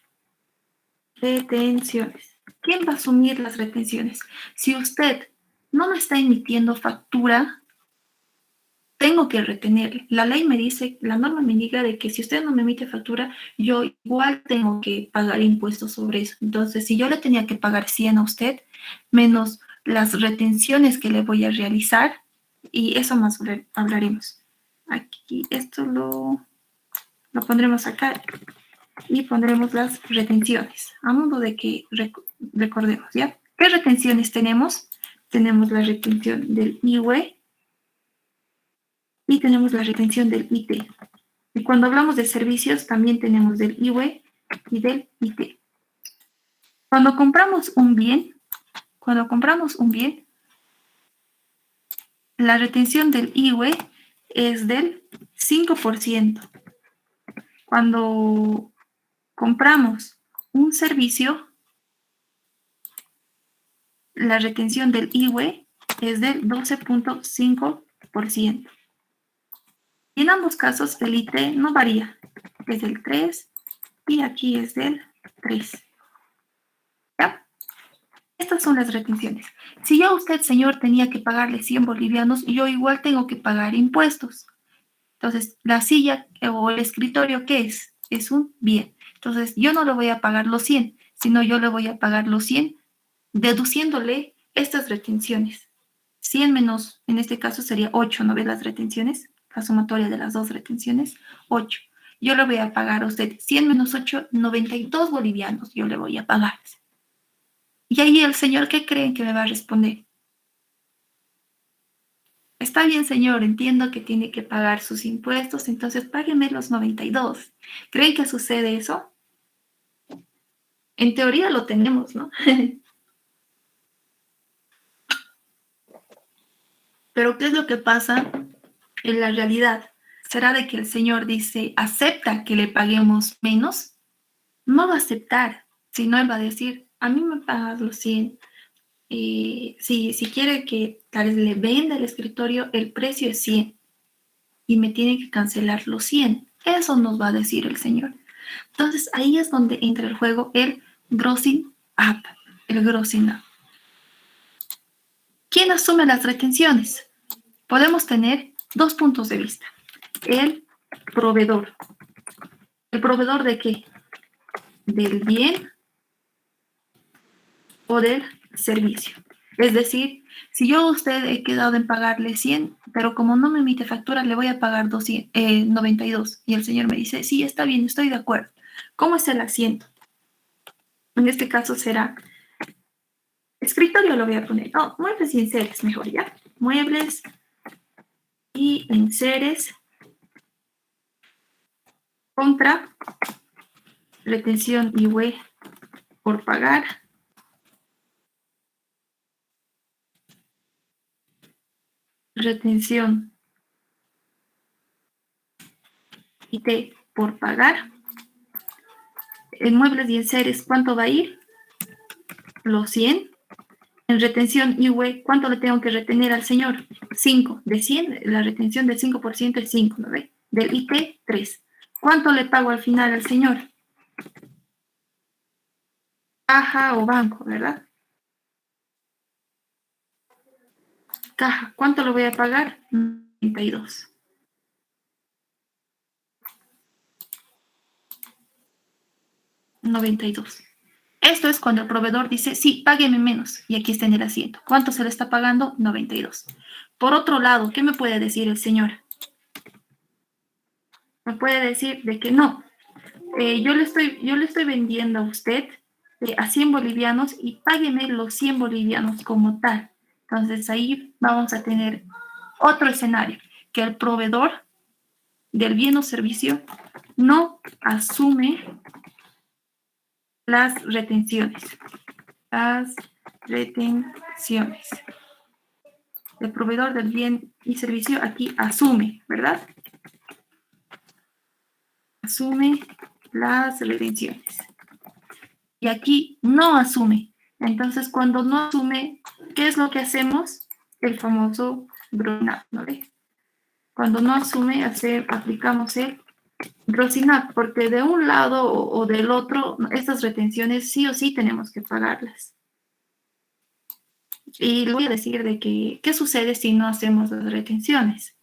Retenciones. ¿Quién va a asumir las retenciones? Si usted no me está emitiendo factura, tengo que retenerle. La ley me dice, la norma me indica de que si usted no me emite factura, yo igual tengo que pagar impuestos sobre eso. Entonces, si yo le tenía que pagar 100 a usted, menos las retenciones que le voy a realizar, y eso más hablaremos. Aquí, esto lo pondremos acá y pondremos las retenciones, a modo de que recordemos, ¿ya? ¿Qué retenciones tenemos? Tenemos la retención del IWE y tenemos la retención del IT. Y cuando hablamos de servicios, también tenemos del IWE y del IT. Cuando compramos un bien, la retención del IWE es del 5%. Cuando compramos un servicio, la retención del IWE es del 12.5%. Y en ambos casos el IT no varía, es del 3 y aquí es del 3. ¿Ya? Estas son las retenciones. Si yo a usted, señor, tenía que pagarle 100 bolivianos, yo igual tengo que pagar impuestos. Entonces, la silla o el escritorio, ¿qué es? Es un bien. Entonces, yo no le voy a pagar los 100, sino yo le voy a pagar los 100 deduciéndole estas retenciones. 100 menos, en este caso sería 8, ¿no ves las retenciones? La sumatoria de las dos retenciones, 8. Yo le voy a pagar a usted 100 menos 8, 92 bolivianos yo le voy a pagar. Y ahí el señor, ¿qué creen que me va a responder? Está bien, señor, entiendo que tiene que pagar sus impuestos, entonces págueme los 92. ¿Creen que sucede eso? En teoría lo tenemos, ¿no? Pero ¿qué es lo que pasa en la realidad? ¿Será de que el señor dice, acepta que le paguemos menos? No va a aceptar, sino él va a decir, a mí me pagas los 100. Si quiere que tal vez le venda el escritorio, el precio es 100. y me tiene que cancelar los 100. Eso nos va a decir el señor. Entonces, ahí es donde entra el juego el grossing up, el grossing up. ¿Quién asume las retenciones? Podemos tener dos puntos de vista. El proveedor. ¿El proveedor de qué? Del bien o del servicio. Es decir, si yo a usted he quedado en pagarle 100, pero como no me emite factura, le voy a pagar 92. Y el señor me dice, sí, está bien, estoy de acuerdo. ¿Cómo es el asiento? En este caso será, escritorio lo voy a poner, muebles y enseres mejor, ¿ya? Muebles y enseres contra retención IUE por pagar. Retención IT por pagar. En muebles y enseres, ¿cuánto va a ir? Los 100. En retención IUE, ¿cuánto le tengo que retener al señor? 5. De 100, la retención del 5% es 5, ¿no ve? Del IT, 3. ¿Cuánto le pago al final al señor? Caja o banco, ¿verdad? Caja, ¿cuánto lo voy a pagar? 92. Esto es cuando el proveedor dice, sí, págueme menos. Y aquí está en el asiento. ¿Cuánto se le está pagando? 92. Por otro lado, ¿qué me puede decir el señor? Me puede decir de que no. Yo le estoy vendiendo a usted a 100 bolivianos y págueme los 100 bolivianos como tal. Entonces ahí vamos a tener otro escenario, que el proveedor del bien o servicio no asume las retenciones. Las retenciones. El proveedor del bien y servicio aquí asume, ¿verdad? Asume las retenciones. Y aquí no asume. Entonces, cuando no asume, ¿qué es lo que hacemos? El famoso grossing up, ¿no ve? Cuando no asume, aplicamos el grossing up, porque de un lado o del otro, estas retenciones sí o sí tenemos que pagarlas. Y le voy a decir de que, ¿qué sucede si no hacemos las retenciones?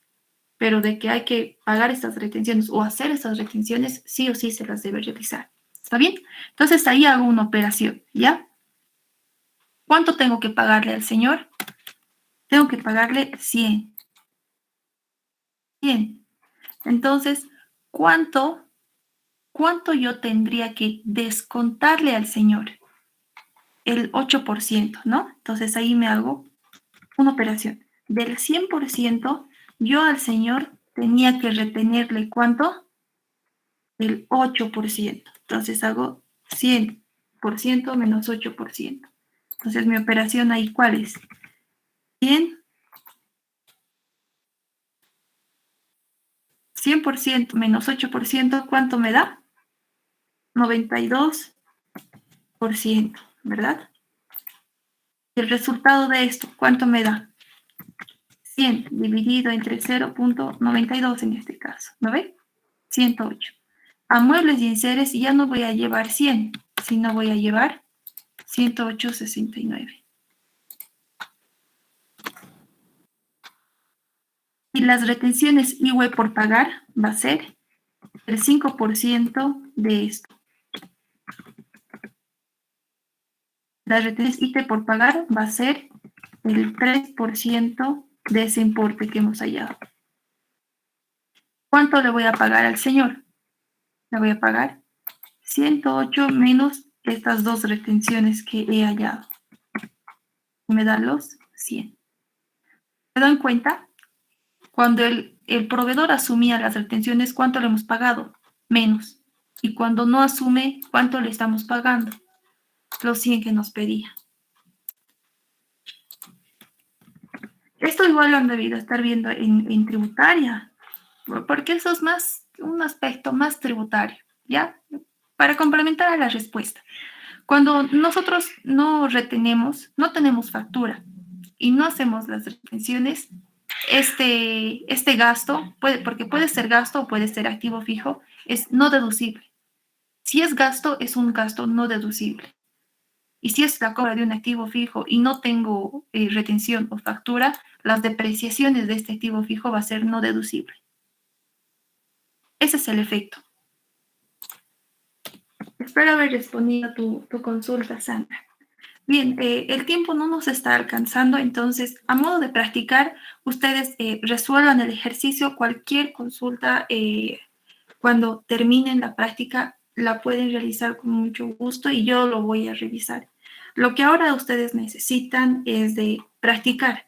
Pero de que hay que pagar estas retenciones o hacer estas retenciones, sí o sí se las debe realizar. ¿Está bien? Entonces ahí hago una operación, ¿ya? ¿Cuánto tengo que pagarle al señor? Tengo que pagarle 100. 100. Entonces, ¿cuánto yo tendría que descontarle al señor? El 8%, ¿no? Entonces ahí me hago una operación. Del 100%, yo al señor tenía que retenerle ¿cuánto? El 8%. Entonces hago 100% menos 8%. Entonces mi operación ahí, ¿cuál es? 100% menos 8%, ¿cuánto me da? 92%, ¿verdad? Y el resultado de esto, ¿cuánto me da? 100 dividido entre 0.92 en este caso, ¿no ve? 108. A muebles y enseres ya no voy a llevar 100, sino voy a llevar 108.69. Y las retenciones IUE por pagar va a ser el 5% de esto. Las retenciones IT por pagar va a ser el 3% de ese importe que hemos hallado. ¿Cuánto le voy a pagar al señor? Le voy a pagar 108 menos estas dos retenciones que he hallado. Me dan los 100. ¿Se dan cuenta? Cuando el proveedor asumía las retenciones, ¿cuánto le hemos pagado? Menos. Y cuando no asume, ¿cuánto le estamos pagando? Los 100 que nos pedía. Esto igual lo han debido estar viendo en tributaria, porque eso es más un aspecto más tributario, ¿ya? Para complementar a la respuesta. Cuando nosotros no retenemos, no tenemos factura y no hacemos las retenciones, este gasto, porque puede ser gasto o puede ser activo fijo, es no deducible. Si es gasto, es un gasto no deducible. Y si es la compra de un activo fijo y no tengo retención o factura, las depreciaciones de este activo fijo va a ser no deducible. Ese es el efecto. Espero haber respondido a tu consulta, Sandra. Bien, el tiempo no nos está alcanzando, entonces, a modo de practicar, ustedes resuelvan el ejercicio, cualquier consulta, cuando terminen la práctica, la pueden realizar con mucho gusto y yo lo voy a revisar. Lo que ahora ustedes necesitan es de practicar,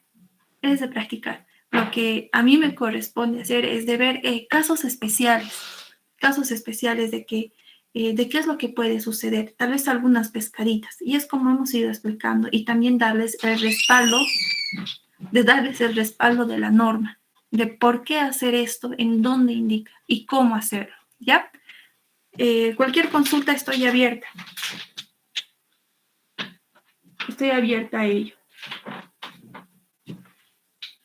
Lo que a mí me corresponde hacer es de ver casos especiales de qué es lo que puede suceder, tal vez algunas pescaditas, y es como hemos ido explicando, y también darles el respaldo de la norma, de por qué hacer esto, en dónde indica y cómo hacerlo, ¿ya? Cualquier consulta estoy abierta a ello.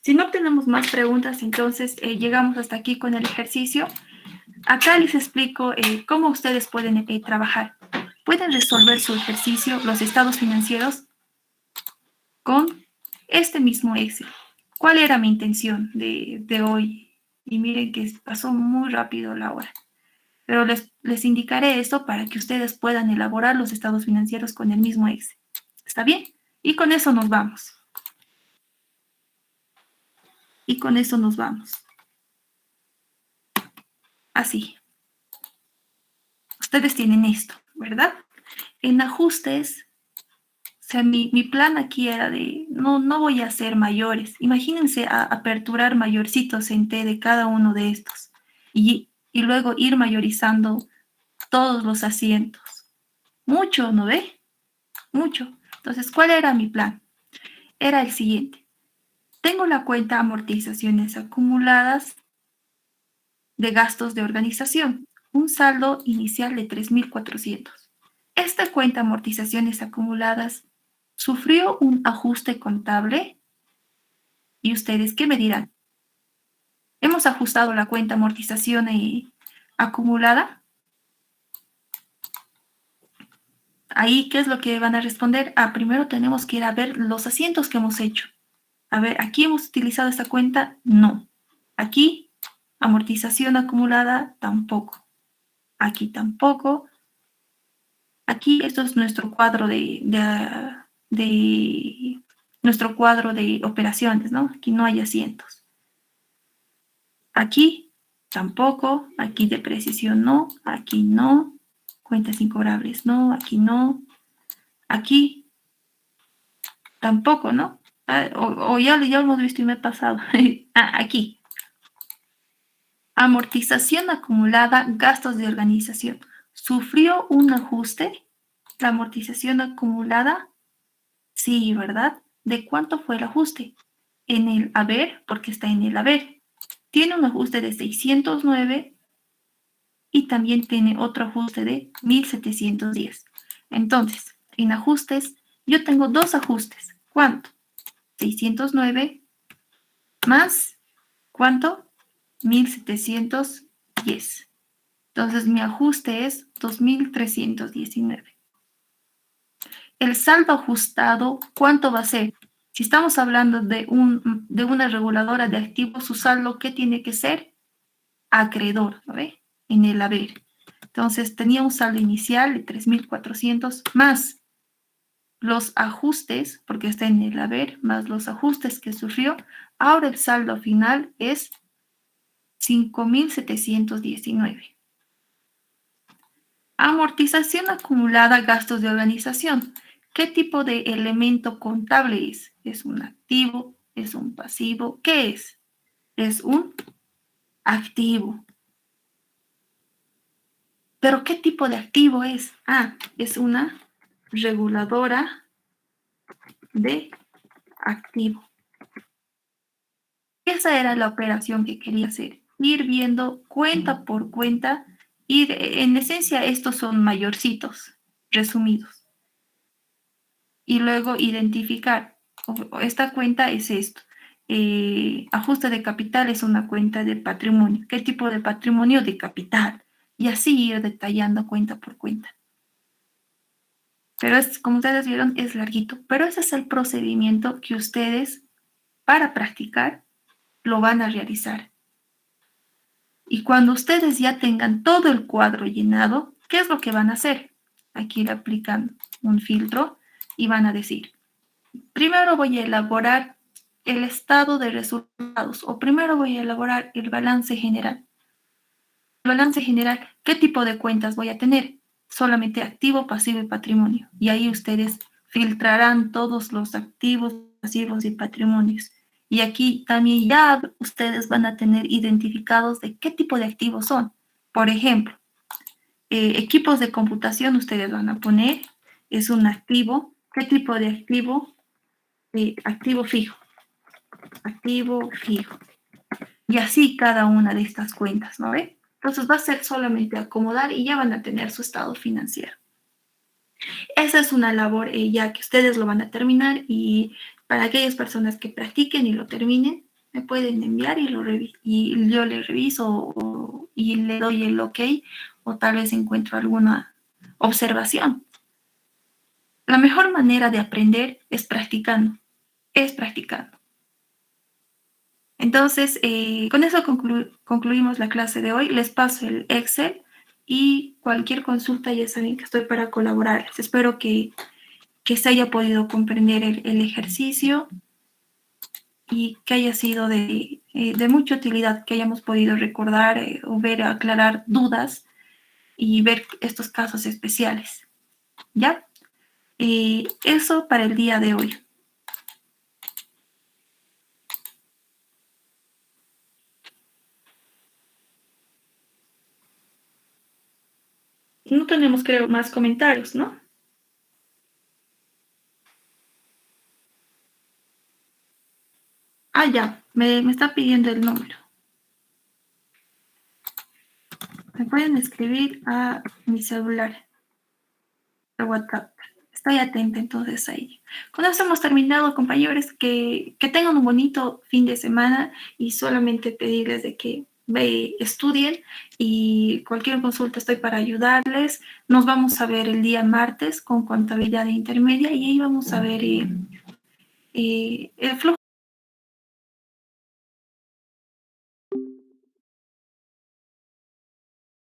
Si no tenemos más preguntas, entonces llegamos hasta aquí con el ejercicio. Acá les explico cómo ustedes pueden trabajar. Pueden resolver su ejercicio, los estados financieros, con este mismo Excel. ¿Cuál era mi intención de hoy? Y miren que pasó muy rápido la hora. Pero les indicaré esto para que ustedes puedan elaborar los estados financieros con el mismo Excel. ¿Está bien? Y con eso nos vamos. Así. Ustedes tienen esto, ¿verdad? En ajustes, o sea, mi plan aquí era de, no voy a hacer mayores. Imagínense aperturar mayorcitos en T de cada uno de estos y luego ir mayorizando todos los asientos. Mucho, ¿no ve? Mucho. Entonces, ¿cuál era mi plan? Era el siguiente. Tengo la cuenta amortizaciones acumuladas de gastos de organización, un saldo inicial de 3,400. Esta cuenta amortizaciones acumuladas sufrió un ajuste contable y ustedes, ¿qué me dirán? ¿Hemos ajustado la cuenta amortización acumulada? Ahí, ¿qué es lo que van a responder? Primero tenemos que ir a ver los asientos que hemos hecho. A ver, ¿aquí hemos utilizado esta cuenta? No. Aquí, amortización acumulada, tampoco. Aquí tampoco. Aquí, esto es nuestro cuadro nuestro cuadro de operaciones, ¿no? Aquí no hay asientos. Aquí tampoco. Aquí depreciación no. Aquí no. Cuentas incobrables no. Aquí no. Aquí tampoco, ¿no? O ya lo hemos visto y me he pasado. Aquí. Amortización acumulada, gastos de organización. ¿Sufrió un ajuste? La amortización acumulada, sí, ¿verdad? ¿De cuánto fue el ajuste? En el haber, porque está en el haber. Tiene un ajuste de 609 y también tiene otro ajuste de 1,710. Entonces, en ajustes, yo tengo dos ajustes. ¿Cuánto? 609 más, ¿cuánto? 1,710. Entonces, mi ajuste es 2,319. El saldo ajustado, ¿cuánto va a ser? Si estamos hablando de una reguladora de activos, su saldo, ¿qué tiene que ser? Acreedor, ¿no ve? En el haber. Entonces, tenía un saldo inicial de 3,400 más los ajustes, porque está en el haber, más los ajustes que sufrió. Ahora el saldo final es 5,719. Amortización acumulada, gastos de organización. ¿Qué tipo de elemento contable es? ¿Es un activo? ¿Es un pasivo? ¿Qué es? Es un activo. ¿Pero qué tipo de activo es? Es una reguladora de activo. Esa era la operación que quería hacer. Ir viendo cuenta por cuenta. Y en esencia estos son mayorcitos, resumidos. Y luego identificar, esta cuenta es esto. ajuste de capital es una cuenta de patrimonio. ¿Qué tipo de patrimonio? De capital. Y así ir detallando cuenta por cuenta. Pero es, como ustedes vieron, es larguito. Pero ese es el procedimiento que ustedes, para practicar, lo van a realizar. Y cuando ustedes ya tengan todo el cuadro llenado, ¿qué es lo que van a hacer? Aquí le aplican un filtro y van a decir, primero voy a elaborar el estado de resultados o primero voy a elaborar el balance general. El balance general, ¿qué tipo de cuentas voy a tener? Solamente activo, pasivo y patrimonio. Y ahí ustedes filtrarán todos los activos, pasivos y patrimonios. Y aquí también ya ustedes van a tener identificados de qué tipo de activos son. Por ejemplo, equipos de computación ustedes van a poner, es un activo. ¿Qué tipo de activo? Activo fijo. Activo fijo. Y así cada una de estas cuentas, ¿no ve? Entonces va a ser solamente acomodar y ya van a tener su estado financiero. Esa es una labor ya que ustedes lo van a terminar y para aquellas personas que practiquen y lo terminen, me pueden enviar y y yo le reviso y le doy el ok o tal vez encuentro alguna observación. La mejor manera de aprender es practicando, es practicando. Entonces, con eso concluimos la clase de hoy. Les paso el Excel y cualquier consulta ya saben que estoy para colaborarles. Espero que se haya podido comprender el ejercicio y que haya sido de mucha utilidad, que hayamos podido recordar o ver, aclarar dudas y ver estos casos especiales. ¿Ya? Eso para el día de hoy. No tenemos, creo, más comentarios, ¿no? Ah, ya, me está pidiendo el número. Me pueden escribir a mi celular de WhatsApp. Estoy atenta entonces a ello. Con eso hemos terminado, compañeros. Que tengan un bonito fin de semana y solamente pedirles de que estudien y cualquier consulta estoy para ayudarles. Nos vamos a ver el día martes con contabilidad intermedia y ahí vamos a ver el flujo